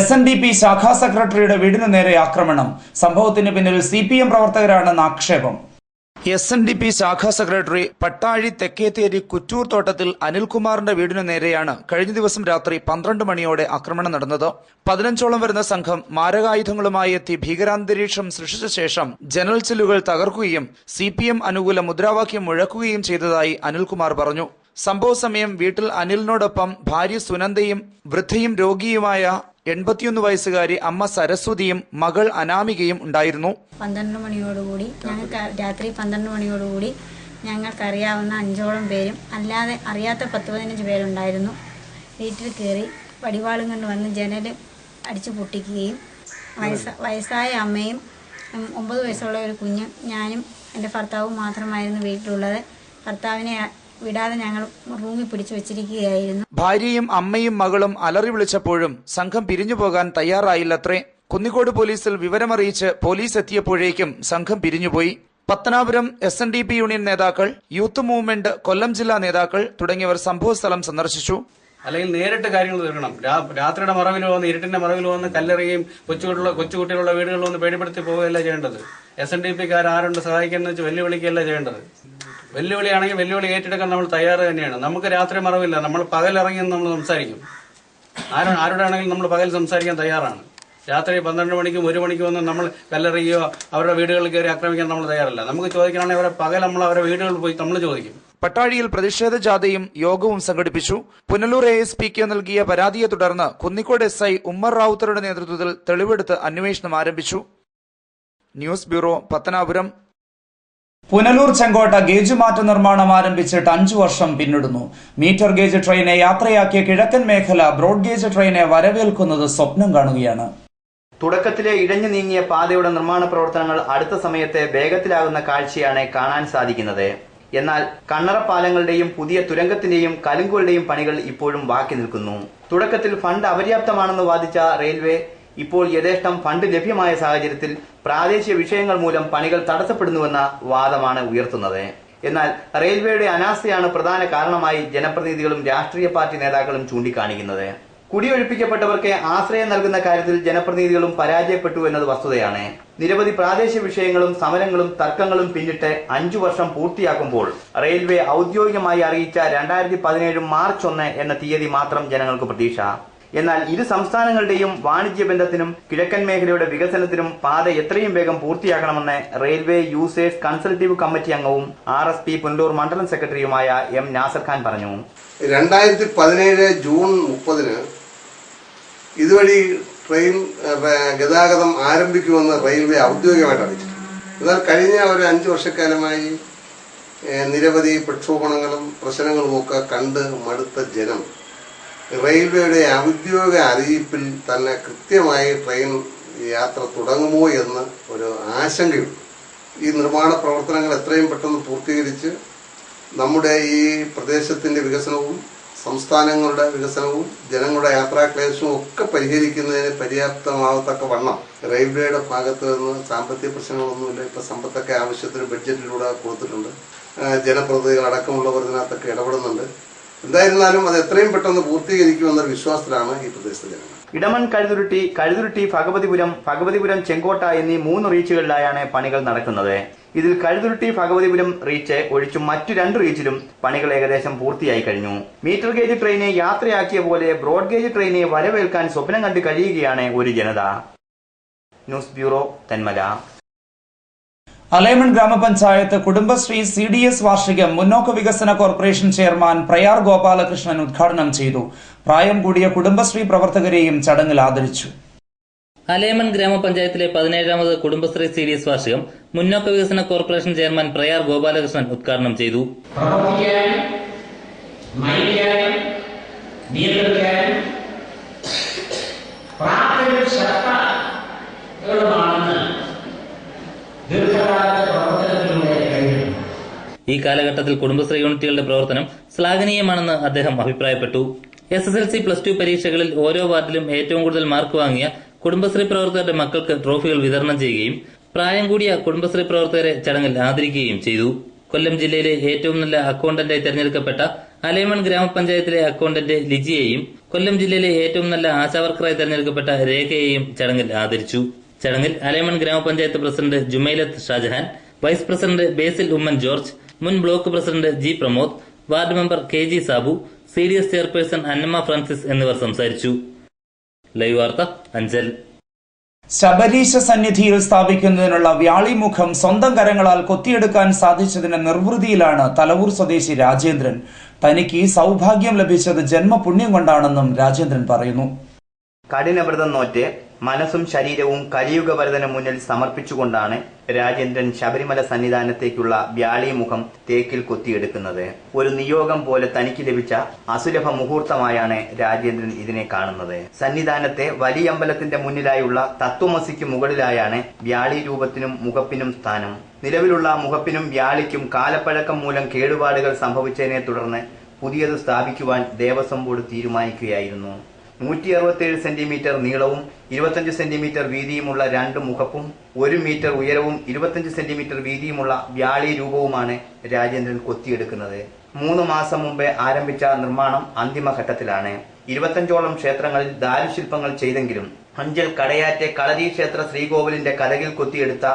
SNDP ശാഖാ സെക്രട്ടറിയുടെ വീടിനു നേരെ ആക്രമണം. സംഭവത്തിന് പിന്നിൽ CPM പ്രവർത്തകരാണെന്ന് ആക്ഷേപം. SNDP ശാഖാ സെക്രട്ടറി പട്ടാഴി തെക്കേത്തേരി കുറ്റൂർ തോട്ടത്തിൽ അനിൽകുമാറിന്റെ വീടിനു നേരെയാണ് കഴിഞ്ഞ ദിവസം രാത്രി 12 മണിയോടെ ആക്രമണം നടന്നത്. 15ഓളം വരുന്ന സംഘം മാരകായുധങ്ങളുമായി എത്തി ഭീകരാന്തരീക്ഷം സൃഷ്ടിച്ച ശേഷം ജനൽ ചില്ലുകൾ തകർക്കുകയും CPM അനുകൂല മുദ്രാവാക്യം മുഴക്കുകയും ചെയ്തതായി അനിൽകുമാർ പറഞ്ഞു. സംഭവ സമയം വീട്ടിൽ അനിലിനോടൊപ്പം ഭാര്യ സുനന്ദയും വൃദ്ധയും രോഗിയുമായ 81 വയസ്സുകാരി അമ്മ സരസ്വതിയും മകൾ അനാമികയും ഉണ്ടായിരുന്നു. 12 മണിയോടുകൂടി രാത്രി 12 മണിയോടുകൂടി ഞങ്ങൾക്കറിയാവുന്ന 5ഓളം പേരും അല്ലാതെ അറിയാത്ത 10-15 പേരുണ്ടായിരുന്നു. വീട്ടിൽ കയറി വടിവാളും കൊണ്ട് വന്ന് ജനൽ അടിച്ചു പൊട്ടിക്കുകയും വയസ്സായ അമ്മയും 9 വയസ്സുള്ള ഒരു കുഞ്ഞും ഞാനും എൻ്റെ ഭർത്താവും മാത്രമായിരുന്നു വീട്ടിലുള്ളത്. ഭർത്താവിനെ വിടാതെ ഞങ്ങൾ റൂമിൽ പിടിച്ചു വെച്ചിരിക്കുകയായിരുന്നു. ഭാര്യയും അമ്മയും മകളും അലറി വിളിച്ചപ്പോഴും സംഘം പിരിഞ്ഞു പോകാൻ തയ്യാറായില്ലത്രേ. കുന്നിക്കോട് പോലീസിൽ വിവരമറിയിച്ച് പോലീസ് എത്തിയപ്പോഴേക്കും സംഘം പിരിഞ്ഞുപോയി. പത്തനാപുരം SNDP യൂണിയൻ നേതാക്കൾ, യൂത്ത് മൂവ്മെന്റ് കൊല്ലം ജില്ലാ നേതാക്കൾ തുടങ്ങിയവർ സംഭവസ്ഥലം സന്ദർശിച്ചു. അല്ലെങ്കിൽ നേരിട്ട് കാര്യങ്ങൾ തീർക്കണം. രാത്രിയുടെ മറവിൽ വന്ന് ഇരുട്ടിന്റെ മറവിൽ വന്ന് കല്ലെറിയും കൊച്ചുകുട്ടികളുള്ള വീടുകളിൽ വന്ന് പേടിപ്പെടുത്തി പോവുകയല്ല ചെയ്യേണ്ടത്. SNDPക്കാർ ആരുണ്ട് സഹായിക്കാന്ന് വെച്ച് വെല്ലുവിളിക്കുകയല്ല ചെയ്യേണ്ടത്. വെല്ലുവിളിയാണെങ്കിൽ വെല്ലുവിളി ഏറ്റെടുക്കാൻ നമ്മൾ തയ്യാറ് തന്നെയാണ്. നമുക്ക് രാത്രി മറവില്ല. നമ്മൾ പകലിറങ്ങി നമ്മൾ സംസാരിക്കും. ആരുടെ ആണെങ്കിലും നമ്മൾ പകൽ സംസാരിക്കാൻ തയ്യാറാണ്. രാത്രി 12 മണിക്കും 1 മണിക്കും വന്ന് നമ്മൾ കല്ലെറിയോ അവരുടെ വീടുകളിൽ കയറി ആക്രമിക്കാൻ നമ്മൾ തയ്യാറല്ല. നമുക്ക് ചോദിക്കണമെങ്കിൽ അവരെ പകൽ നമ്മൾ അവരുടെ വീടുകളിൽ പോയി നമ്മൾ ചോദിക്കും. പട്ടാഴിയിൽ പ്രതിഷേധ ജാഥയും യോഗവും സംഘടിപ്പിച്ചു. പുനലൂർ ASPക്ക് നൽകിയ പരാതിയെ തുടർന്ന് കുന്നിക്കോട് SI ഉമ്മർ റാവുത്തറുടെ നേതൃത്വത്തിൽ തെളിവെടുത്ത് അന്വേഷണം ആരംഭിച്ചു. News bureau, Pathanapuram. Punalur Chenkotta gauge മാറ്റ നിർമ്മാണം ആരംഭിച്ചിട്ട് 5 വർഷം പിന്നിടുന്നു. മീറ്റർ ഗേജ് ട്രെയിനെ യാത്രയാക്കിയ കിഴക്കൻ മേഖല ബ്രോഡ് ഗേജ് ട്രെയിനെ വരവേൽക്കുന്നത് സ്വപ്നം കാണുകയാണ്. തുടക്കത്തിലെ ഇഴഞ്ഞു നീങ്ങിയ പാതയുടെ നിർമ്മാണ പ്രവർത്തനങ്ങൾ അടുത്ത സമയത്തെ വേഗത്തിലാകുന്ന കാഴ്ചയാണ് കാണാൻ സാധിക്കുന്നത്. എന്നാൽ കണ്ണറപ്പാലങ്ങളുടെയും പുതിയ തുരങ്കത്തിന്റെയും കലുങ്കുകളുടെയും പണികൾ ഇപ്പോഴും ബാക്കി നിൽക്കുന്നു. തുടക്കത്തിൽ ഫണ്ട് അപര്യാപ്തമാണെന്ന് വാദിച്ച റെയിൽവേ ഇപ്പോൾ യഥേഷ്ടം ഫണ്ട് ലഭ്യമായ സാഹചര്യത്തിൽ പ്രാദേശിക വിഷയങ്ങൾ മൂലം പണികൾ തടസ്സപ്പെടുന്നുവെന്ന വാദമാണ് ഉയർത്തുന്നത്. എന്നാൽ റെയിൽവേയുടെ അനാസ്ഥയാണ് പ്രധാന കാരണമായി ജനപ്രതിനിധികളും രാഷ്ട്രീയ പാർട്ടി നേതാക്കളും ചൂണ്ടിക്കാണിക്കുന്നത്. കുടിയൊഴിപ്പിക്കപ്പെട്ടവർക്ക് ആശ്രയം നൽകുന്ന കാര്യത്തിൽ ജനപ്രതിനിധികളും പരാജയപ്പെട്ടു എന്നത് വസ്തുതയാണ്. നിരവധി പ്രാദേശിക വിഷയങ്ങളും സമരങ്ങളും തർക്കങ്ങളും പിന്നിട്ട് 5 വർഷം പൂർത്തിയാക്കുമ്പോൾ റെയിൽവേ ഔദ്യോഗികമായി അറിയിച്ച 2017 മാർച്ച് 1 എന്ന തീയതി മാത്രം ജനങ്ങൾക്ക് പ്രതീക്ഷ. എന്നാൽ ഇരു സംസ്ഥാനങ്ങളുടെയും വാണിജ്യ ബന്ധത്തിനും കിഴക്കൻ മേഖലയുടെ വികസനത്തിനും പാത എത്രയും വേഗം പൂർത്തിയാക്കണമെന്ന് റെയിൽവേ യൂസേഴ്സ് കൺസൾട്ടീവ് കമ്മിറ്റി അംഗവും RSP പുനലൂർ മണ്ഡലം സെക്രട്ടറിയുമായ M നാസർ ഖാൻ പറഞ്ഞു. 2017 ജൂൺ 30 ഇതുവഴി ട്രെയിൻ ഗതാഗതം ആരംഭിക്കുമെന്ന് റെയിൽവേ ഔദ്യോഗികമായിട്ട് അറിയിച്ചിട്ടുണ്ട്. എന്നാൽ കഴിഞ്ഞ ഒരു 5 വർഷക്കാലമായി നിരവധി പ്രക്ഷോഭങ്ങളും പ്രശ്നങ്ങളുമൊക്കെ കണ്ട് മടുത്ത ജനം റെയിൽവേയുടെ ഔദ്യോഗിക അറിയിപ്പിൽ തന്നെ കൃത്യമായി ട്രെയിൻ യാത്ര തുടങ്ങുമോ എന്ന് ഒരു ആശങ്കയുണ്ട്. ഈ നിർമ്മാണ പ്രവർത്തനങ്ങൾ എത്രയും പെട്ടെന്ന് പൂർത്തീകരിച്ച് നമ്മുടെ ഈ പ്രദേശത്തിൻ്റെ വികസനവും സംസ്ഥാനങ്ങളുടെ വികസനവും ജനങ്ങളുടെ യാത്രാക്ലേശവും ഒക്കെ പരിഹരിക്കുന്നതിന് പര്യാപ്തമാവത്തക്ക വണ്ണം റെയിൽവേയുടെ ഭാഗത്ത് നിന്ന് സാമ്പത്തിക പ്രശ്നങ്ങളൊന്നുമില്ല. ഇപ്പോൾ സമ്പത്തൊക്കെ ആവശ്യത്തിന് ബഡ്ജറ്റിലൂടെ കൊടുത്തിട്ടുണ്ട്. ജനപ്രതിനിധികൾ അടക്കമുള്ളവർ ഇതിനകത്തൊക്കെ ഇടപെടുന്നുണ്ട്. എന്തായിരുന്നാലും അത് എത്രയും പെട്ടെന്ന് പൂർത്തീകരിക്കുമെന്ന വിശ്വാസത്തിലാണ് ഈ പ്രദേശത്തെ ജനങ്ങൾ. ഇടമൺ കഴുതുരുട്ടി ഭഗവതിപുരം ചെങ്കോട്ട എന്നീ 3 റീച്ചുകളിലായാണ് പണികൾ നടക്കുന്നത്. ഇതിൽ കഴുതുരുട്ടി ഭഗവതിപുരം റീച്ച് ഒഴിച്ചും മറ്റു 2 റീച്ചിലും പണികൾ ഏകദേശം പൂർത്തിയായി കഴിഞ്ഞു. മീറ്റർ ഗേജ് ട്രെയിനെ യാത്രയാക്കിയ പോലെ ബ്രോഡ് ഗേജ് ട്രെയിനെ വരവേൽക്കാൻ സ്വപ്നം കണ്ട് കഴിയുകയാണ് ഒരു ജനത. News bureau, Thenmala. അലൈമൺ ഗ്രാമപഞ്ചായത്ത് കുടുംബശ്രീ CDS വാർഷികം മുന്നോക്ക വികസന കോർപ്പറേഷൻ ചെയർമാൻ പ്രയാർ ഗോപാലകൃഷ്ണൻ ഉദ്ഘാടനം ചെയ്തു. പ്രായം കൂടിയ കുടുംബശ്രീ പ്രവർത്തകരെയും ചടങ്ങിൽ ആദരിച്ചു. അലൈമൺ ഗ്രാമപഞ്ചായത്തിലെ 17ാമത് കുടുംബശ്രീ CDS വാർഷികം മുന്നോക്ക വികസന കോർപ്പറേഷൻ ചെയർമാൻ പ്രയാർ ഗോപാലകൃഷ്ണൻ ഉദ്ഘാടനം ചെയ്തു. ഈ കാലഘട്ടത്തിൽ കുടുംബശ്രീ യൂണിറ്റുകളുടെ പ്രവർത്തനം ശ്ലാഘനീയമാണെന്ന് അദ്ദേഹം അഭിപ്രായപ്പെട്ടു. SSLC +2 പരീക്ഷകളിൽ ഓരോ വാർഡിലും ഏറ്റവും കൂടുതൽ മാർക്ക് വാങ്ങിയ കുടുംബശ്രീ പ്രവർത്തകരുടെ മക്കൾക്ക് ട്രോഫികൾ വിതരണം ചെയ്യുകയും പ്രായം കൂടിയ കുടുംബശ്രീ പ്രവർത്തകരെ ചടങ്ങിൽ ആദരിക്കുകയും ചെയ്തു. കൊല്ലം ജില്ലയിലെ ഏറ്റവും നല്ല അക്കൌണ്ടന്റായി തെരഞ്ഞെടുക്കപ്പെട്ട അലൈമൺ ഗ്രാമപഞ്ചായത്തിലെ അക്കൌണ്ടന്റ് ലിജിയെയും കൊല്ലം ജില്ലയിലെ ഏറ്റവും നല്ല ആശാവർക്കറായി തെരഞ്ഞെടുക്കപ്പെട്ട രേഖയെയും ചടങ്ങിൽ ആദരിച്ചു. ചടങ്ങിൽ അലൈമൺ ഗ്രാമപഞ്ചായത്ത് president Jumailath Shajahan, vice president Basil Oommen George, മുൻ block president G Pramod, ward member KG Sabu, CDS chairperson Annamma Francis എന്നിവർ സംസാരിച്ചു. ലൈവ് വാർത്ത അഞ്ചൽ. ശബരീശ സന്നിധിയിൽ സ്ഥാപിക്കുന്നതിനുള്ള വ്യാളിമുഖം സ്വന്തം കരങ്ങളാൽ കൊത്തിയെടുക്കാൻ സാധിച്ചതിന്റെ നിർവൃതിയിലാണ് തലവൂർ സ്വദേശി രാജേന്ദ്രൻ. തനിക്ക് ഈ സൗഭാഗ്യം ലഭിച്ചത് ജന്മപുണ്യം കൊണ്ടാണെന്നും രാജേന്ദ്രൻ പറയുന്നു. കഠിനവ്രതം നോറ്റ് മനസ്സും ശരീരവും കലിയുഗവരദന് മുന്നിൽ സമർപ്പിച്ചുകൊണ്ടാണ് രാജേന്ദ്രൻ ശബരിമല സന്നിധാനത്തേക്കുള്ള വ്യാളിമുഖം തേക്കിൽ കൊത്തിയെടുക്കുന്നത്. ഒരു നിയോഗം പോലെ തനിക്ക് ലഭിച്ച അസുലഭ മുഹൂർത്തമായാണ് രാജേന്ദ്രൻ ഇതിനെ കാണുന്നത്. സന്നിധാനത്തെ വലിയമ്പലത്തിന്റെ മുന്നിലായുള്ള തത്വമസിക്ക് മുകളിലായാണ് വ്യാളി രൂപത്തിനും മുഖപ്പിനും സ്ഥാനം. നിലവിലുള്ള മുഖപ്പിനും വ്യാളിക്കും കാലപ്പഴക്കം മൂലം കേടുപാടുകൾ സംഭവിച്ചതിനെ തുടർന്ന് പുതിയത് സ്ഥാപിക്കുവാൻ ദേവസ്വം ബോർഡ് തീരുമാനിക്കുകയായിരുന്നു. 167 സെന്റിമീറ്റർ നീളവും 25 സെന്റിമീറ്റർ വീതിയുമുള്ള 2 മുഖപ്പും 1 മീറ്റർ ഉയരവും 25 സെന്റിമീറ്റർ വീതിയുമുള്ള വ്യാളി രൂപവുമാണ് രാജേന്ദ്രൻ കൊത്തിയെടുക്കുന്നത്. 3 മാസം മുമ്പേ ആരംഭിച്ച നിർമ്മാണം അന്തിമഘട്ടത്തിലാണ്. 25ഓളം ക്ഷേത്രങ്ങളിൽ ദാരുശില്പങ്ങൾ ചെയ്തെങ്കിലും അഞ്ചൽ കടയാറ്റെ കളരി ക്ഷേത്ര ശ്രീകോവിലിന്റെ കലകിൽ കൊത്തിയെടുത്ത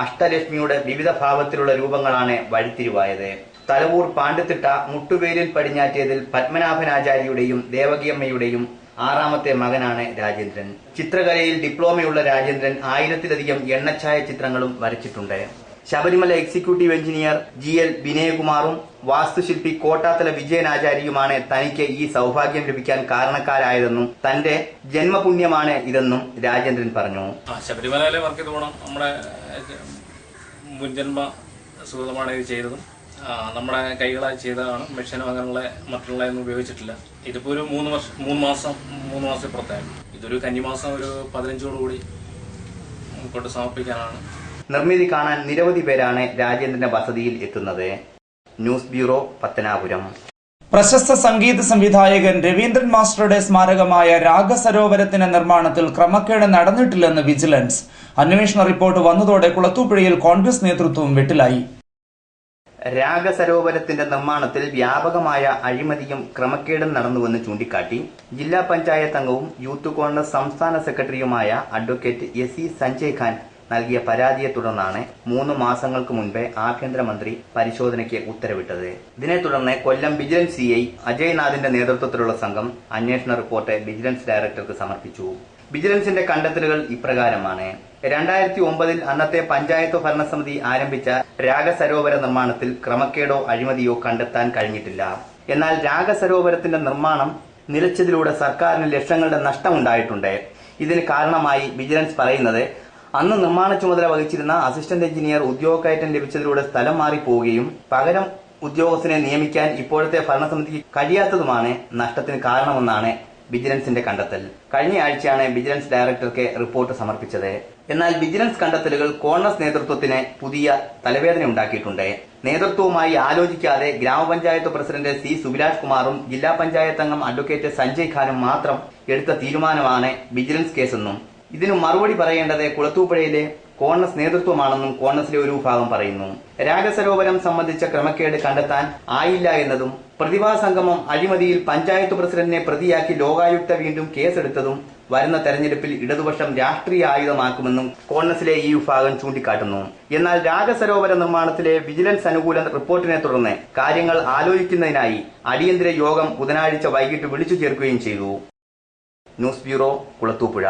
അഷ്ടലക്ഷ്മിയുടെ വിവിധ ഭാവത്തിലുള്ള രൂപങ്ങളാണ് വഴിത്തിരിവായത്. തലവൂർ പാണ്ടിത്തിട്ട മുട്ടുവേലിൽ പടിഞ്ഞാറ്റേതിൽ പത്മനാഭനാചാര്യയുടെയും ദേവകിയമ്മയുടെയും 6ാമത്തെ മകനാണ് രാജേന്ദ്രൻ. ചിത്രകലയിൽ ഡിപ്ലോമയുള്ള രാജേന്ദ്രൻ 1000-ലധികം എണ്ണച്ചായ ചിത്രങ്ങളും വരച്ചിട്ടുണ്ട്. ശബരിമല എക്സിക്യൂട്ടീവ് എഞ്ചിനീയർ GL വിനയകുമാറും വാസ്തുശില്പി കോട്ടാത്തല വിജയനാചാര്യയുമാണ് തനിക്ക് ഈ സൗഭാഗ്യം ലഭിക്കാൻ കാരണക്കാരായതെന്നും തന്റെ ജന്മപുണ്യമാണ് ഇതെന്നും രാജേന്ദ്രൻ പറഞ്ഞു. ശബരിമലയിലെ വർക്ക് ചെയ്ത് പോകണം. നമ്മുടെ മുൻജന്മ സുഹൃതമാണ് ഇത് ചെയ്തതും. നമ്മുടെ കൈകളായി ചെയ്തതാണ്. മെഷീനും അങ്ങനെയുള്ള മറ്റുള്ളതൊന്നും ഉപയോഗിച്ചിട്ടില്ല. ഇതിപ്പോൾ ഒരു 3 മാസം പുറത്തായിരുന്നു. ഇതൊരു കന്നിമാസം ഒരു 15ഓടുകൂടി കൊണ്ട് സമർപ്പിക്കാനാണ്. നിർമ്മിതി കാണാൻ നിരവധി പേരാണ് രാജേന്ദ്രന്റെ വസതിയിൽ എത്തുന്നത്. News bureau, Pathanapuram. പ്രശസ്ത സംഗീത സംവിധായകൻ രവീന്ദ്രൻ മാസ്റ്ററുടെ സ്മാരകമായ രാഗസരോവരത്തിന്റെ നിർമ്മാണത്തിൽ ക്രമക്കേട് നടന്നിട്ടില്ലെന്ന് വിജിലൻസ്. അന്വേഷണ റിപ്പോർട്ട് വന്നതോടെ കുളത്തൂപ്പുഴയിൽ കോൺഗ്രസ് നേതൃത്വം വെട്ടിലായി. രാഗസരോവരത്തിന്റെ നിർമ്മാണത്തിൽ വ്യാപകമായ അഴിമതിയും ക്രമക്കേടും നടന്നുവെന്ന് ചൂണ്ടിക്കാട്ടി ജില്ലാ പഞ്ചായത്ത് അംഗവും യൂത്ത് കോൺഗ്രസ് സംസ്ഥാന സെക്രട്ടറിയുമായ അഡ്വക്കേറ്റ് SE സഞ്ജയ് ഖാൻ നൽകിയ പരാതിയെ തുടർന്നാണ് 3 മാസങ്ങൾക്ക് മുൻപേ ആഭ്യന്തരമന്ത്രി പരിശോധനയ്ക്ക് ഉത്തരവിട്ടത്. ഇതിനെ തുടർന്ന് കൊല്ലം വിജിലൻസ് CI അജയ്നാഥിന്റെ നേതൃത്വത്തിലുള്ള സംഘം അന്വേഷണ റിപ്പോർട്ട് വിജിലൻസ് ഡയറക്ടർക്ക് സമർപ്പിച്ചു. വിജിലൻസിന്റെ കണ്ടെത്തലുകൾ ഇപ്രകാരമാണ്. 2009-ൽ അന്നത്തെ പഞ്ചായത്ത് ഭരണസമിതി ആരംഭിച്ച രാഗസരോവര നിർമ്മാണത്തിൽ ക്രമക്കേടോ അഴിമതിയോ കണ്ടെത്താൻ കഴിഞ്ഞിട്ടില്ല. എന്നാൽ രാഗസരോവരത്തിന്റെ നിർമ്മാണം നിലച്ചതിലൂടെ സർക്കാരിന് ലക്ഷങ്ങളുടെ നഷ്ടമുണ്ടായിട്ടുണ്ട്. ഇതിന് കാരണമായി വിജിലൻസ് പറയുന്നത് അന്ന് നിർമ്മാണ ചുമതല വഹിച്ചിരുന്ന അസിസ്റ്റന്റ് എഞ്ചിനീയർ ഉദ്യോഗക്കയറ്റം ലഭിച്ചതിലൂടെ സ്ഥലം മാറിപ്പോവുകയും പകരം ഉദ്യോഗസ്ഥനെ നിയമിക്കാൻ ഇപ്പോഴത്തെ ഭരണസമിതിക്ക് കഴിയാത്തതുമാണ് നഷ്ടത്തിന് കാരണമെന്നാണ് വിജിലൻസിന്റെ കണ്ടെത്തൽ. കഴിഞ്ഞ ആഴ്ചയാണ് വിജിലൻസ് ഡയറക്ടർക്ക് റിപ്പോർട്ട് സമർപ്പിച്ചത്. എന്നാൽ വിജിലൻസ് കണ്ടെത്തലുകൾ കോൺഗ്രസ് നേതൃത്വത്തിന് പുതിയ തലവേദന ഉണ്ടാക്കിയിട്ടുണ്ട്. നേതൃത്വവുമായി ആലോചിക്കാതെ ഗ്രാമപഞ്ചായത്ത് പ്രസിഡന്റ് സി സുബിലാഷ് കുമാറും ജില്ലാ പഞ്ചായത്ത് അംഗം അഡ്വക്കേറ്റ് സഞ്ജയ് ഖാനും മാത്രം എടുത്ത തീരുമാനമാണ് വിജിലൻസ് കേസെന്നും ഇതിനു മറുപടി പറയേണ്ടത് കുളത്തൂപ്പുഴയിലെ കോൺഗ്രസ് നേതൃത്വമാണെന്നും കോൺഗ്രസിലെ ഒരു വിഭാഗം പറയുന്നു. രാഗസരോവരം സംബന്ധിച്ച ക്രമക്കേട് കണ്ടെത്താൻ ആയില്ല എന്നതും പ്രതിഭാ സംഗമം അഴിമതിയിൽ പഞ്ചായത്ത് പ്രസിഡന്റിനെ പ്രതിയാക്കി ലോകായുക്ത വീണ്ടും കേസെടുത്തതും വരുന്ന തെരഞ്ഞെടുപ്പിൽ ഇടതുപക്ഷം രാഷ്ട്രീയ ആയുധമാക്കുമെന്നും കോൺഗ്രസിലെ ഈ വിഭാഗം ചൂണ്ടിക്കാട്ടുന്നു. എന്നാൽ രാഗസരോവര നിർമ്മാണത്തിലെ വിജിലൻസ് അനുകൂല റിപ്പോർട്ടിനെ തുടർന്ന് കാര്യങ്ങൾ ആലോചിക്കുന്നതിനായി അടിയന്തര യോഗം ബുധനാഴ്ച വൈകിട്ട് വിളിച്ചു ചേർക്കുകയും ചെയ്തു. News bureau, Kulathupuzha.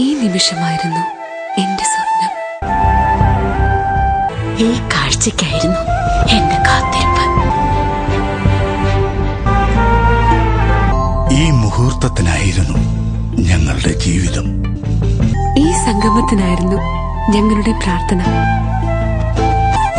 ഈ നിമിഷമായിരുന്നു എന്റെ സ്വപ്നം. ഈ കാഴ്ചയ്ക്കായിരുന്നു എന്റെ കാത്തിരിപ്പ്. ഈ മുഹൂർത്തത്തിനായിരുന്നു ഞങ്ങളുടെ ജീവിതം. ഈ സംഗമത്തിനായിരുന്നു ഞങ്ങളുടെ പ്രാർത്ഥന.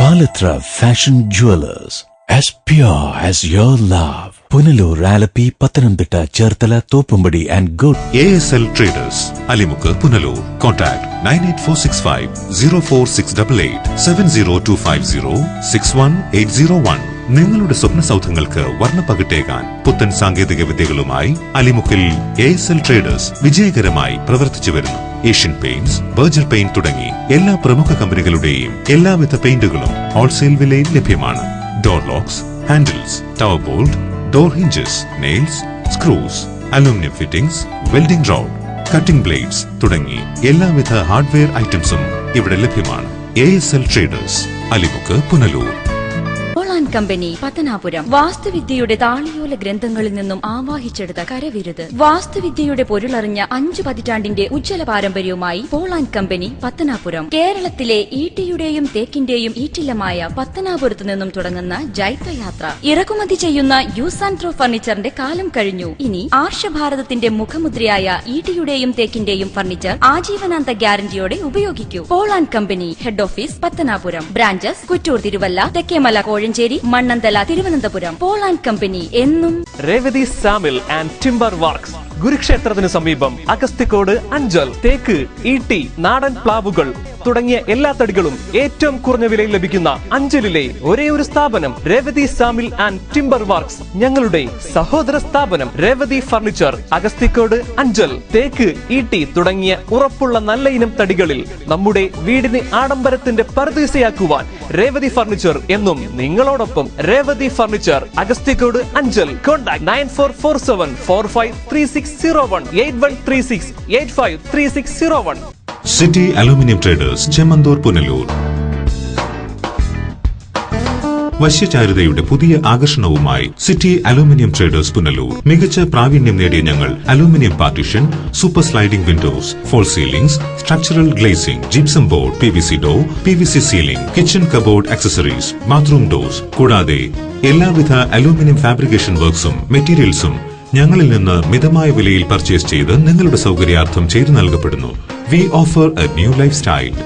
Pallatra Fashion Jewelers, as pure as your love. Punalur, Alleppey, Pathanamthitta, Cherthala, Thoppumpady and good. ASL Traders, Alimukku, Punalur. Contact 98465 04688 70250 61801. നിങ്ങളുടെ സ്വപ്ന സൗധങ്ങൾക്ക് വർണ്ണപ്പകിട്ടേകാൻ പുത്തൻ സാങ്കേതിക വിദ്യകളുമായി അലിമുക്കിൽ ASL Traders വിജയകരമായി പ്രവർത്തിച്ചു വരുന്നു. ഏഷ്യൻ പെയിന്റ്സ്, ബർജർ പെയിന്റ് തുടങ്ങി എല്ലാ പ്രമുഖ കമ്പനികളുടെയും എല്ലാവിധ പെയിന്റുകളും ഹോൾസെയിൽ വിലയിൽ ലഭ്യമാണ്. Door locks, handles, tower bolt, door hinges, nails, screws, aluminium fittings, welding road, cutting blades തുടങ്ങി എല്ലാവിധ ഹാർഡ്വെയർ ഐറ്റംസും ഇവിടെ ലഭ്യമാണ്. ASL Traders, Alimukku, Punalur. Company, Pathanapuram. വാസ്തുവിദ്യയുടെ താളിയോല ഗ്രന്ഥങ്ങളിൽ നിന്നും ആവാഹിച്ചെടുത്ത കരവിരുത്. വാസ്തുവിദ്യയുടെ പൊരുളറിഞ്ഞ 5 പതിറ്റാണ്ടിന്റെ ഉജ്ജ്വല പാരമ്പര്യവുമായി പോൾ ആൻഡ് കമ്പനി, പത്തനാപുരം. കേരളത്തിലെ ഈട്ടിയുടെയും തേക്കിന്റെയും ഈറ്റില്ലമായ പത്തനാപുരത്ത് നിന്നും തുടങ്ങുന്ന ജൈത്രയാത്ര. ഇറക്കുമതി ചെയ്യുന്ന യൂസ് ആൻഡ് ത്രോ ഫർണിച്ചറിന്റെ കാലം കഴിഞ്ഞു. ഇനി ആർഷഭാരതത്തിന്റെ മുഖമുദ്രയായ ഈട്ടിയുടെയും തേക്കിന്റെയും ഫർണിച്ചർ ആജീവനാന്ത ഗ്യാരണ്ടിയോടെ ഉപയോഗിക്കൂ. Paul and company, head office Pathanapuram, branches Kuttoor, Thiruvalla, Thekkemala, Kozhencherry, Mannanthala, Thiruvananthapuram. Paul and company എന്നും Revathi sawmill and timber works, ഗുരുക്ഷേത്രത്തിന് സമീപം, അഗസ്തിക്കോട്, അഞ്ചൽ. തേക്ക്, ഈട്ടി, നാടൻ പ്ലാവുകൾ തുടങ്ങിയ എല്ലാ തടികളും ഏറ്റവും കുറഞ്ഞ വിലയിൽ ലഭിക്കുന്ന അഞ്ചലിലെ ഒരേ ഒരു സ്ഥാപനം Revathi sawmill and timber works. ഞങ്ങളുടെ സഹോദര സ്ഥാപനം രേവതി ഫർണിച്ചർ, അഗസ്തിക്കോട്, അഞ്ചൽ. തേക്ക്, ഈട്ടി തുടങ്ങിയ ഉറപ്പുള്ള നല്ല ഇനം തടികളിൽ നമ്മുടെ വീടിന് ആഡംബരത്തിന്റെ പർദീസയാക്കുവാൻ രേവതി ഫർണിച്ചർ എന്നും നിങ്ങളോടൊപ്പം. Revathi furniture, Agasthikode, Anchal. Contact 9447453601 8136853601. City aluminium traders, Chemmanthoor, Punalur. വശ്യചാരുതയുടെ പുതിയ ആകർഷണവുമായി സിറ്റി അലൂമിനിയം ട്രേഡേഴ്സ്, പുനലൂർ. മികച്ച പ്രാവീണ്യം നേടിയ ഞങ്ങൾ aluminium partition, super sliding windows, false ceilings, structural glazing, gypsum board, PVC door, PVC ceiling, kitchen cupboard accessories, bathroom doors കൂടാതെ എല്ലാവിധ അലൂമിനിയം ഫാബ്രിക്കേഷൻ വർക്ക്സും മെറ്റീരിയൽസും ഞങ്ങളിൽ നിന്ന് മിതമായ വിലയിൽ പർച്ചേസ് ചെയ്ത് നിങ്ങളുടെ സൗകര്യാർത്ഥം ചെയ്തു നൽകപ്പെടുന്നു. We offer a new lifestyle.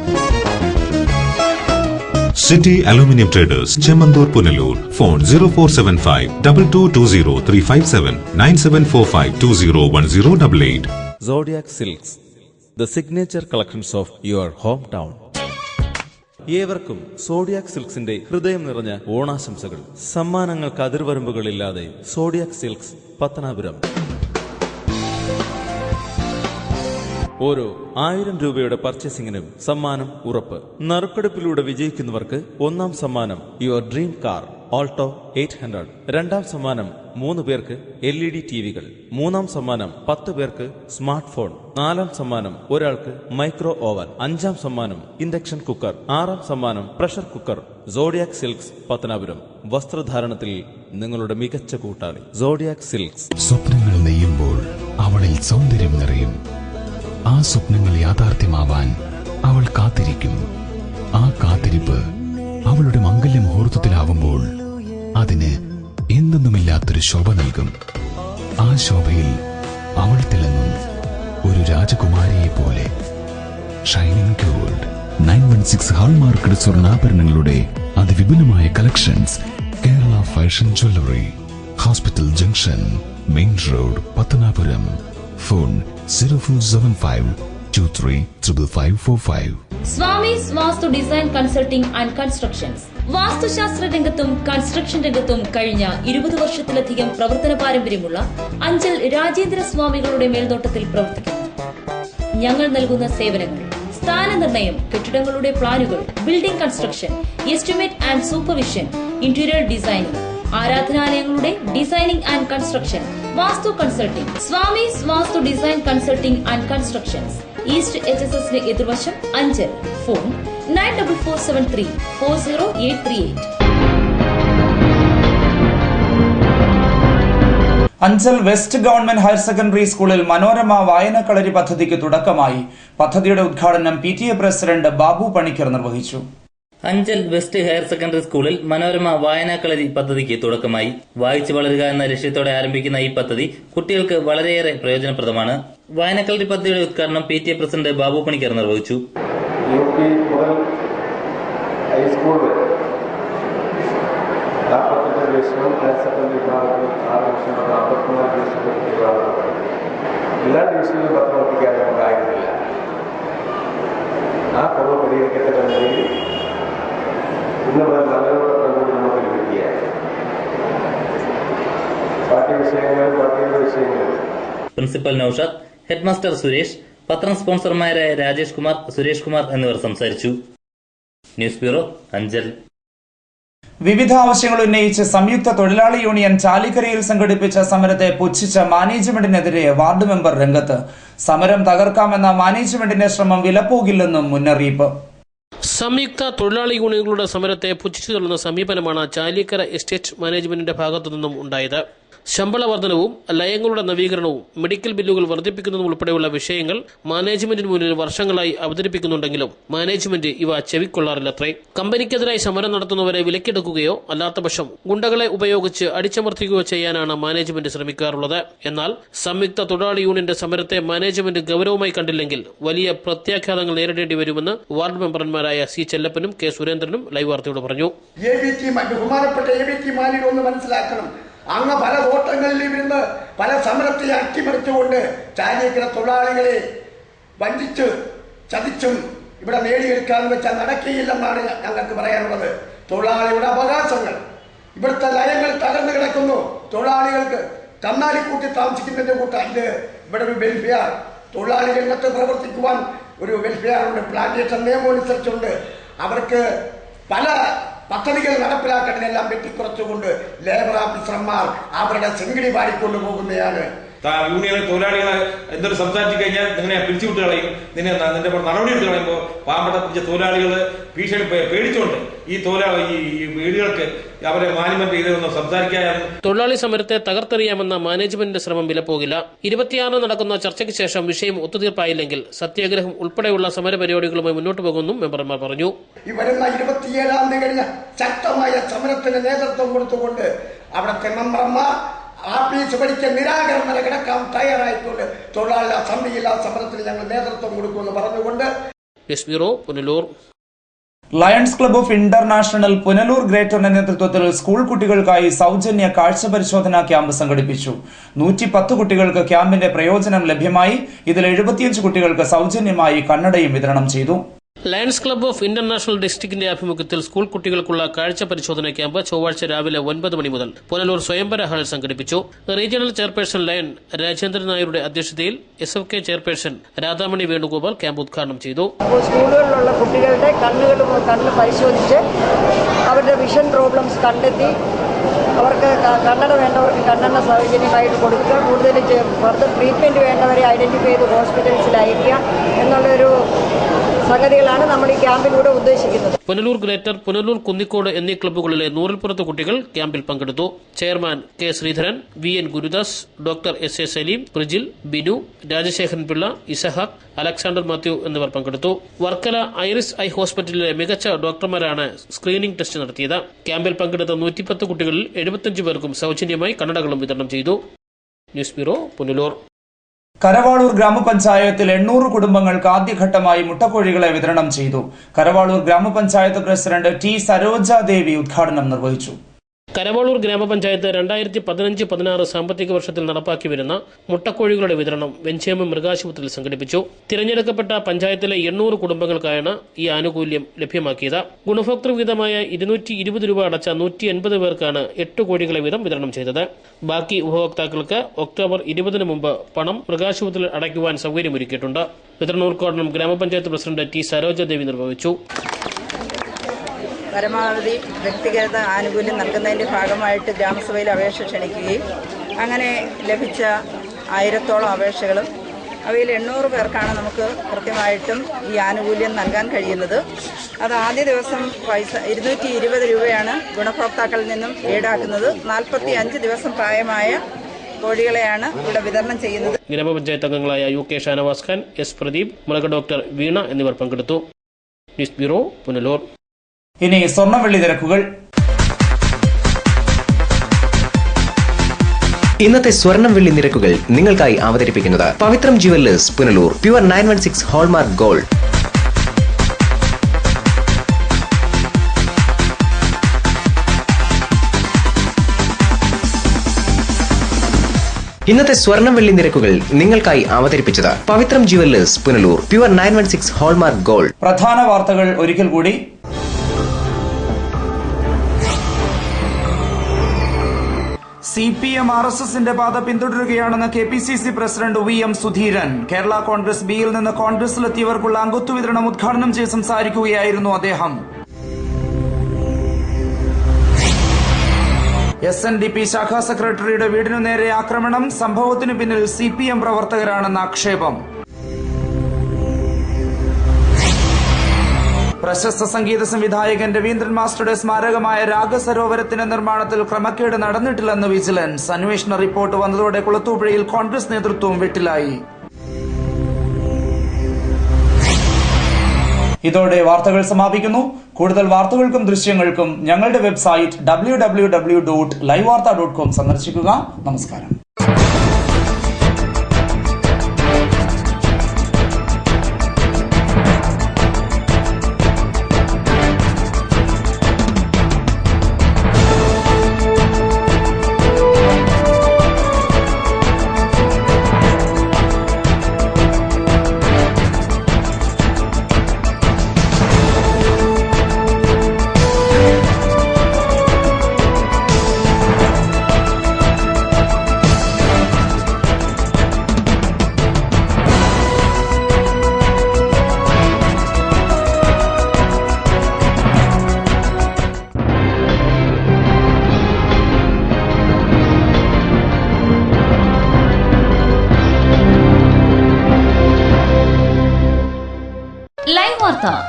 City Aluminium Traders, Chemmanthoor, Punalur. Phone 0475 2220 357 9745 201088. Zodiac Silks, the signature collections of your hometown. ഏവർക്കും സോഡിയാക് സിൽക്സിന്റെ ഹൃദയം നിറഞ്ഞ ഓണാശംസകൾ. സമ്മാനങ്ങൾക്ക് അതിർവരമ്പുകളില്ലാതെ സോഡിയാക് സിൽക്സ്, പത്തനാപുരം. ഓരോ 1000 രൂപയുടെ പർച്ചേസിംഗിനും സമ്മാനം ഉറപ്പ്. നറുക്കെടുപ്പിലൂടെ വിജയിക്കുന്നവർക്ക് ഒന്നാം സമ്മാനം യുവർ ഡ്രീം കാർ ഓൾട്ടോ 800. രണ്ടാം സമ്മാനം 3 പേർക്ക് LED ടിവികൾ. മൂന്നാം സമ്മാനം 10 പേർക്ക് സ്മാർട്ട് ഫോൺ. നാലാം സമ്മാനം ഒരാൾക്ക് മൈക്രോ ഓവൻ. അഞ്ചാം സമ്മാനം ഇൻഡക്ഷൻ കുക്കർ. ആറാം സമ്മാനം pressure cooker. Zodiac silks, Pathanapuram. വസ്ത്രധാരണത്തിൽ നിങ്ങളുടെ മികച്ച കൂട്ടാളി സോഡിയാക് സിൽക്സ്. സ്വപ്നങ്ങൾ നെയ്യുമ്പോൾ അവളിൽ സൗന്ദര്യം നിറയും. ആ സ്വപ്നങ്ങൾ യാഥാർത്ഥ്യമാവാൻ അവൾ കാത്തിരിക്കും. ആ കാത്തിരിപ്പ് അവളുടെ മംഗല്യ മുഹൂർത്തത്തിലാവുമ്പോൾ അതിന് എന്തെന്നുമില്ലാത്തൊരു ശോഭ നൽകും. ആ ശോഭയിൽ അവൾ തിളങ്ങും ഒരു രാജകുമാരിയെ പോലെ. ഷൈനിങ് ഗോൾഡ്, 916 ഹാൾമാർക്കഡ് സ്വർണ്ണാഭരണങ്ങളുടെ അതിവിപുലമായ collections. Kerala fashion jewellery, hospital junction, main road, Pathanapuram. Phone 0475235545. Swamy's vastu design consulting and constructions. വാസ്തുശാസ്ത്ര രംഗത്തും കൺസ്ട്രക്ഷൻ രംഗത്തും കഴിഞ്ഞ 20 വർഷത്തിലധികം പ്രവർത്തന പാരമ്പര്യമുള്ള അഞ്ചൽ രാജേന്ദ്ര സ്വാമികളുടെ മേൽനോട്ടത്തിൽ പ്രവർത്തിക്കുന്നു. ഞങ്ങൾ നൽകുന്ന സേവനങ്ങൾ: സ്ഥാനനിർണയം, കെട്ടിടങ്ങളുടെ പ്ലാനുകൾ, building construction, estimate and supervision, interior designing, ആരാധനാലയങ്ങളുടെ designing and construction, vastu consulting. Swamy's vastu design consulting and constructions, east HSSന് എതിർവശം, Anchal. Phone 9447340838. Anchal west government higher secondary സ്കൂളിൽ മനോരമ വായനക്കളരി പദ്ധതിക്ക് തുടക്കമായി. പദ്ധതിയുടെ ഉദ്ഘാടനം PTA പ്രസിഡന്റ് ബാബു പണിക്കർ നിർവഹിച്ചു. അഞ്ചൽ വെസ്റ്റ് ഹയർ സെക്കൻഡറി സ്കൂളിൽ മനോരമ വായനാക്കളരി പദ്ധതിക്ക് തുടക്കമായി. വായിച്ചു വളരുക എന്ന ലക്ഷ്യത്തോടെ ആരംഭിക്കുന്ന ഈ പദ്ധതി കുട്ടികൾക്ക് വളരെയേറെ പ്രയോജനപ്രദമാണ്. വായനാക്കളരി പദ്ധതിയുടെ ഉദ്ഘാടനം PTA പ്രസിഡന്റ് ബാബു പണിക്കർ നിർവഹിച്ചു. UP മുതൽ ഹൈസ്കൂൾ വരെ 45 ഡിവിഷനും ഹയർ സെക്കൻഡറി വിഭാഗത്തിൽ 6 ഡിവിഷനും 44 ഡിവിഷനും കുട്ടികളാണ്. എല്ലാ ഡിവിഷനിലും പത്രം ഒപ്പിക്കാൻ നമുക്കായിരുന്നില്ല. ആ കുറവ് പരിഹരിക്കത്തക്ക നിലയിൽ ഇന്ന് മുതൽ നല്ലൊരു പത്രം കൂടി നമുക്ക് ലഭിക്കുകയാണ്. പാഠ്യവിഷയങ്ങളും പാഠ്യേതര വിഷയങ്ങളും. പ്രിൻസിപ്പൽ നൌഷാദ്, ഹെഡ്മാസ്റ്റർ സുരേഷ്, പത്രം സ്പോൺസർമാരായ രാജേഷ് കുമാർ, സുരേഷ് കുമാർ എന്നിവർ സംസാരിച്ചു. News bureau, Anchal. വിവിധ ആവശ്യങ്ങൾ ഉന്നയിച്ച് സംയുക്ത തൊഴിലാളി യൂണിയൻ ചാലിക്കരയിൽ സംഘടിപ്പിച്ച സമരത്തെ പുച്ഛിച്ച മാനേജ്മെന്റിനെതിരെ വാർഡ് മെമ്പർ രംഗത്ത്. സമരം തകർക്കാമെന്ന മാനേജ്മെന്റിന്റെ ശ്രമം വിലപ്പോകില്ലെന്നും മുന്നറിയിപ്പ്. സംയുക്ത തൊഴിലാളി യൂണിയനുകളുടെ സമരത്തെ പുച്ഛിച്ചു തള്ളുന്ന സമീപനമാണ് ചാലിക്കര എസ്റ്റേറ്റ് മാനേജ്മെന്റിന്റെ ഭാഗത്തുനിന്നും ഉണ്ടായത്. ശമ്പള വർധനവും ലയങ്ങളുടെ നവീകരണവും മെഡിക്കൽ ബില്ലുകൾ വർദ്ധിപ്പിക്കുന്നതും ഉൾപ്പെടെയുള്ള വിഷയങ്ങൾ മാനേജ്മെന്റിന് മുന്നിൽ വർഷങ്ങളായി അവതരിപ്പിക്കുന്നുണ്ടെങ്കിലും മാനേജ്മെന്റ് ഇവ ചെവിക്കൊള്ളാറില്ലത്രേ. കമ്പനിക്കെതിരായി സമരം നടത്തുന്നവരെ വിലക്കെടുക്കുകയോ അല്ലാത്തപക്ഷം ഗുണ്ടകളെ ഉപയോഗിച്ച് അടിച്ചമർത്തുകയോ ചെയ്യാനാണ് മാനേജ്മെന്റ് ശ്രമിക്കാറുള്ളത്. എന്നാൽ സംയുക്ത തൊഴിലാളി യൂണിയന്റെ സമരത്തെ മാനേജ്മെന്റ് ഗൗരവമായി കണ്ടില്ലെങ്കിൽ വലിയ പ്രത്യാഘാതങ്ങൾ നേരിടേണ്ടി വരുമെന്ന് വാർഡ് മെമ്പർമാരായ C. ചെല്ലപ്പനും K. സുരേന്ദ്രനും ലൈവ് വാർത്തയോട് പറഞ്ഞു. ബഹുമാനപ്പെട്ട ABT മാലിന് ഒന്ന് മനസ്സിലാക്കണം. അങ്ങ് പല തോട്ടങ്ങളിലും ഇരുന്ന് പല സമരത്തെ അട്ടിമറിച്ചുകൊണ്ട് ചാലിക്കര തൊഴിലാളികളെ വഞ്ചിച്ച് ചതിച്ചും ഇവിടെ നേടിയെടുക്കാമെന്ന് വെച്ചാൽ നടക്കുകയില്ലെന്നാണ് ഞങ്ങൾക്ക് പറയാനുള്ളത്. തൊഴിലാളിയുടെ അവകാശങ്ങൾ, ഇവിടുത്തെ ലയങ്ങൾ തകർന്നു കിടക്കുന്നു. തൊഴിലാളികൾക്ക് കന്നാലിക്കൂട്ടി താമസിക്കുന്നതിന്റെ കൂട്ടം ഇത് ഇവിടെ ഒരു വെൽഫെയർ, തൊഴിലാളി രംഗത്ത് പ്രവർത്തിക്കുവാൻ ഒരു വെൽഫെയർ ഉണ്ട്, പ്ലാന്റേഷൻ നിയമം അനുസരിച്ചുണ്ട്. അവർക്ക് പല പദ്ധതികൾ നടപ്പിലാക്കുന്നതെല്ലാം വെട്ടിക്കുറച്ചുകൊണ്ട് ലേബർ ഓഫീസർമാർ അവരുടെ ചെങ്കിടി പാടിക്കൊണ്ടു പോകുന്നതാണ്. യൂണിയൻ തൊഴിലാളികളെ എന്തൊരു സംസാരിച്ചു കഴിഞ്ഞാൽ നിന്നെ പിരിച്ചുവിട്ട് കളയും, നിന്റെ നടപടി എടുത്ത് കളയുമ്പോൾ പാവപ്പെട്ട പിടിച്ച തൊഴിലാളികൾ ഭീഷണി പേടിച്ചുകൊണ്ട് ഈ വീടുകൾക്ക് അവരെ മാനേജ്മെന്റ് ചെയ്തൊന്നും സംസാരിക്കാൻ. തൊഴിലാളി സമരത്തെ തകർത്തെറിയാമെന്ന മാനേജ്മെന്റിന്റെ ശ്രമം വിലപ്പോകില്ല. 26 നടക്കുന്ന ചർച്ചയ്ക്ക് ശേഷം വിഷയം ഒത്തുതീർപ്പായില്ലെങ്കിൽ സത്യാഗ്രഹം ഉൾപ്പെടെയുള്ള സമര പരിപാടികളുമായി മുന്നോട്ട് പോകുമെന്നും മെമ്പർമാർ പറഞ്ഞു. ഈ വരുന്ന 27-ാം തീയതി കഴിഞ്ഞ ശക്തമായ സമരത്തിന് നേതൃത്വം കൊടുത്തുകൊണ്ട് അവിടുത്തെ മെമ്പർമാർ ആഫീസ് പഠിക്കാൻ നിരാകരണ കിടക്കാൻ തയ്യാറായിക്കൊണ്ട് തൊഴിലാളി സമിതിയില്ലാ സമരത്തിന് ഞങ്ങൾ നേതൃത്വം കൊടുക്കുമെന്ന് പറഞ്ഞുകൊണ്ട് news bureau, Punalur. Lions club of international Punalur ഗ്രേറ്ററിന്റെ നേതൃത്വത്തിൽ സ്കൂൾ കുട്ടികൾക്കായി സൗജന്യ കാഴ്ച പരിശോധനാ ക്യാമ്പ് സംഘടിപ്പിച്ചു. 110 കുട്ടികൾക്ക് ക്യാമ്പിന്റെ പ്രയോജനം ലഭ്യമായി. ഇതിൽ 75 കുട്ടികൾക്ക് സൗജന്യമായി കണ്ണടയും വിതരണം ചെയ്തു. ലയൺസ് ക്ലബ്ബ് ഓഫ് ഇന്റർനാഷണൽ ഡിസ്ട്രിക്റ്റിന്റെ ആഭിമുഖ്യത്തിൽ സ്കൂൾ കുട്ടികൾക്കുള്ള കാഴ്ച പരിശോധന ക്യാമ്പ് ചൊവ്വാഴ്ച രാവിലെ 9 മണി മുതൽ പുനലൂർ സ്വയംവര ഹാളിൽ സംഘടിപ്പിച്ചു. റീജിയണൽ ചെയർപേഴ്സൺ ലയൺ രാജേന്ദ്രൻ നായരുടെ അധ്യക്ഷതയിൽ SFK chairperson Radhamani Venugopal camp ഉദ്ഘാടനം ചെയ്തു. സ്കൂളുകളിലുള്ള കുട്ടികളുടെ കണ്ണ് പരിശോധിച്ച് അവരുടെ വിഷൻ പ്രോബ്ലംസ് കണ്ടെത്തി അവർക്ക് കണ്ണട വേണ്ടവർക്ക് കണ്ണെണ്ണ സൗജന്യമായിട്ട് കൊടുക്കുക, കൂടുതൽ ഫർദർ ട്രീറ്റ്മെന്റ് വേണ്ടവരെ ഐഡന്റിഫൈ ചെയ്ത് ഹോസ്പിറ്റൽസിൽ അയക്കുക എന്നുള്ളൊരു സംഗതികളാണ് നമ്മൾ ഈ ക്യാമ്പിലൂടെ ഉദ്ദേശിക്കുന്നത്. പുനലൂർ ഗ്രേറ്റർ, പുനലൂർ കുന്നിക്കോട് എന്നീ ക്ലബ്ബുകളിലെ 100-ൽ പുറത്ത് കുട്ടികൾ ക്യാമ്പിൽ പങ്കെടുത്തു. Chairman K. Sreedharan, VN Gurudas, doctor SA Saleem, Prijil, Binu, Rajasekharan Pillai, Isahaq, Alexander Mathew എന്നിവർ പങ്കെടുത്തു. വർക്കല ഐറിസ് ഐ ഹോസ്പിറ്റലിലെ മികച്ച ഡോക്ടർമാരാണ് സ്ക്രീനിംഗ് ടെസ്റ്റ് നടത്തിയത്. ക്യാമ്പിൽ പങ്കെടുത്ത 110 കുട്ടികളിൽ 75 പേർക്കും സൗജന്യമായി കണ്ണടകളും വിതരണം ചെയ്തു. News bureau, Punalur. കരവാളൂർ ഗ്രാമപഞ്ചായത്തിൽ 800 കുടുംബങ്ങൾക്ക് ആദ്യഘട്ടമായി മുട്ടക്കോഴികളെ വിതരണം ചെയ്തു. കരവാളൂർ ഗ്രാമപഞ്ചായത്ത് പ്രസിഡന്റ് ടി സരോജാദേവി ഉദ്ഘാടനം നിർവഹിച്ചു. കരവാളൂർ ഗ്രാമപഞ്ചായത്ത് 2015-16 സാമ്പത്തിക വർഷത്തിൽ നടപ്പാക്കി വരുന്ന മുട്ടക്കോഴികളുടെ വിതരണം വെഞ്ചേമ മൃഗാശുപത്രിയിൽ സംഘടിപ്പിച്ചു. തിരഞ്ഞെടുക്കപ്പെട്ട പഞ്ചായത്തിലെ 800 കുടുംബങ്ങൾക്കായാണ് ഈ ആനുകൂല്യം ലഭ്യമാക്കിയത്. ഗുണഭോക്തൃ വിഹിതമായ 220 രൂപ അടച്ച 180 പേർക്കാണ് 8 കോഴികളെ വീതം വിതരണം ചെയ്തത്. ബാക്കി ഉപഭോക്താക്കൾക്ക് ഒക്ടോബർ 20 മുമ്പ് പണം മൃഗാശുപത്രിയിൽ അടയ്ക്കുവാൻ സൗകര്യമൊരുക്കിയിട്ടുണ്ട്. വിതരണോദ്ഘാടനം ഗ്രാമപഞ്ചായത്ത് പ്രസിഡന്റ് ടി സരോജാദേവി നിർവഹിച്ചു. പരമാവധി വ്യക്തിഗത ആനുകൂല്യം നൽകുന്നതിൻ്റെ ഭാഗമായിട്ട് ഗ്രാമസഭയിൽ അപേക്ഷ ക്ഷണിക്കുകയും അങ്ങനെ ലഭിച്ച 1000-ഓളം അപേക്ഷകളും അവയിൽ 800 പേർക്കാണ് നമുക്ക് കൃത്യമായിട്ടും ഈ ആനുകൂല്യം നൽകാൻ കഴിയുന്നത്. അത് ആദ്യ ദിവസം പൈസ 220 രൂപയാണ് ഗുണഭോക്താക്കളിൽ നിന്നും ഈടാക്കുന്നത്. 45 ദിവസം പ്രായമായ കോഴികളെയാണ് ഇവിടെ വിതരണം ചെയ്യുന്നത്. ഗ്രാമപഞ്ചായത്ത് അംഗങ്ങളായ UK ഷാനവാസ് ഖാൻ, S പ്രദീപ്, മൃഗ ഡോക്ടർ വീണ എന്നിവർ പങ്കെടുത്തു. News bureau, Punalur. ഇനി സ്വർണ്ണവെള്ളി നിരക്കുകൾ. ഇന്നത്തെ സ്വർണം വെള്ളി നിരക്കുകൾ നിങ്ങൾക്കായി അവതരിപ്പിക്കുന്നത് Pavithram jewellers Punalur. Pure 916 hallmark gold. ഇന്നത്തെ സ്വർണം വെള്ളി നിരക്കുകൾ നിങ്ങൾക്കായി അവതരിപ്പിച്ചത് Pavithram jewellers Punalur. Pure 916 hallmark gold. പ്രധാന വാർത്തകൾ ഒരിക്കൽ കൂടി. CPM RSSന്റെ പാത പിന്തുടരുകയാണെന്ന് KPCC president VM Sudheeran. Kerala Congress ബിയിൽ നിന്ന് കോൺഗ്രസിലെത്തിയവർക്കുള്ള അംഗത്വ വിതരണം ഉദ്ഘാടനം ചെയ്ത് സംസാരിക്കുകയായിരുന്നു അദ്ദേഹം. SNDP ശാഖാ സെക്രട്ടറിയുടെ വീടിനു നേരെ ആക്രമണം. സംഭവത്തിനു പിന്നിൽ CPM പ്രവർത്തകരാണെന്ന ആക്ഷേപം. പ്രശസ്ത സംഗീത സംവിധായകൻ രവീന്ദ്രൻ മാസ്റ്ററുടെ സ്മാരകമായ രാഗസരോവരത്തിന്റെ നിർമ്മാണത്തിൽ ക്രമക്കേട് നടന്നിട്ടില്ലെന്ന് വിജിലൻസ്. അന്വേഷണ റിപ്പോർട്ട് വന്നതോടെ കുളത്തൂപ്പുഴയിൽ കോൺഗ്രസ് നേതൃത്വം വെട്ടിലായി. ഇതോടെ വാർത്തകൾ സമാപിക്കുന്നു. കൂടുതൽ വാർത്തകൾക്കും ദൃശ്യങ്ങൾക്കും ഞങ്ങളുടെ വെബ്സൈറ്റ് www.livevarta.com സന്ദർശിക്കുക. നമസ്കാരം.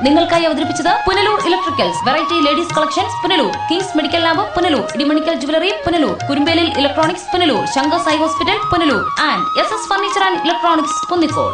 നിങ്ങൾക്കായി അവതരിപ്പിച്ചത് Punalur electricals, variety ladies collections Punalur, kings medical lab Punalur, Idimannickal jewellery Punalur, Kurumbelil electronics Punalur, Shankar Sai hospital Punalur and SS furniture and electronics Kunnicode.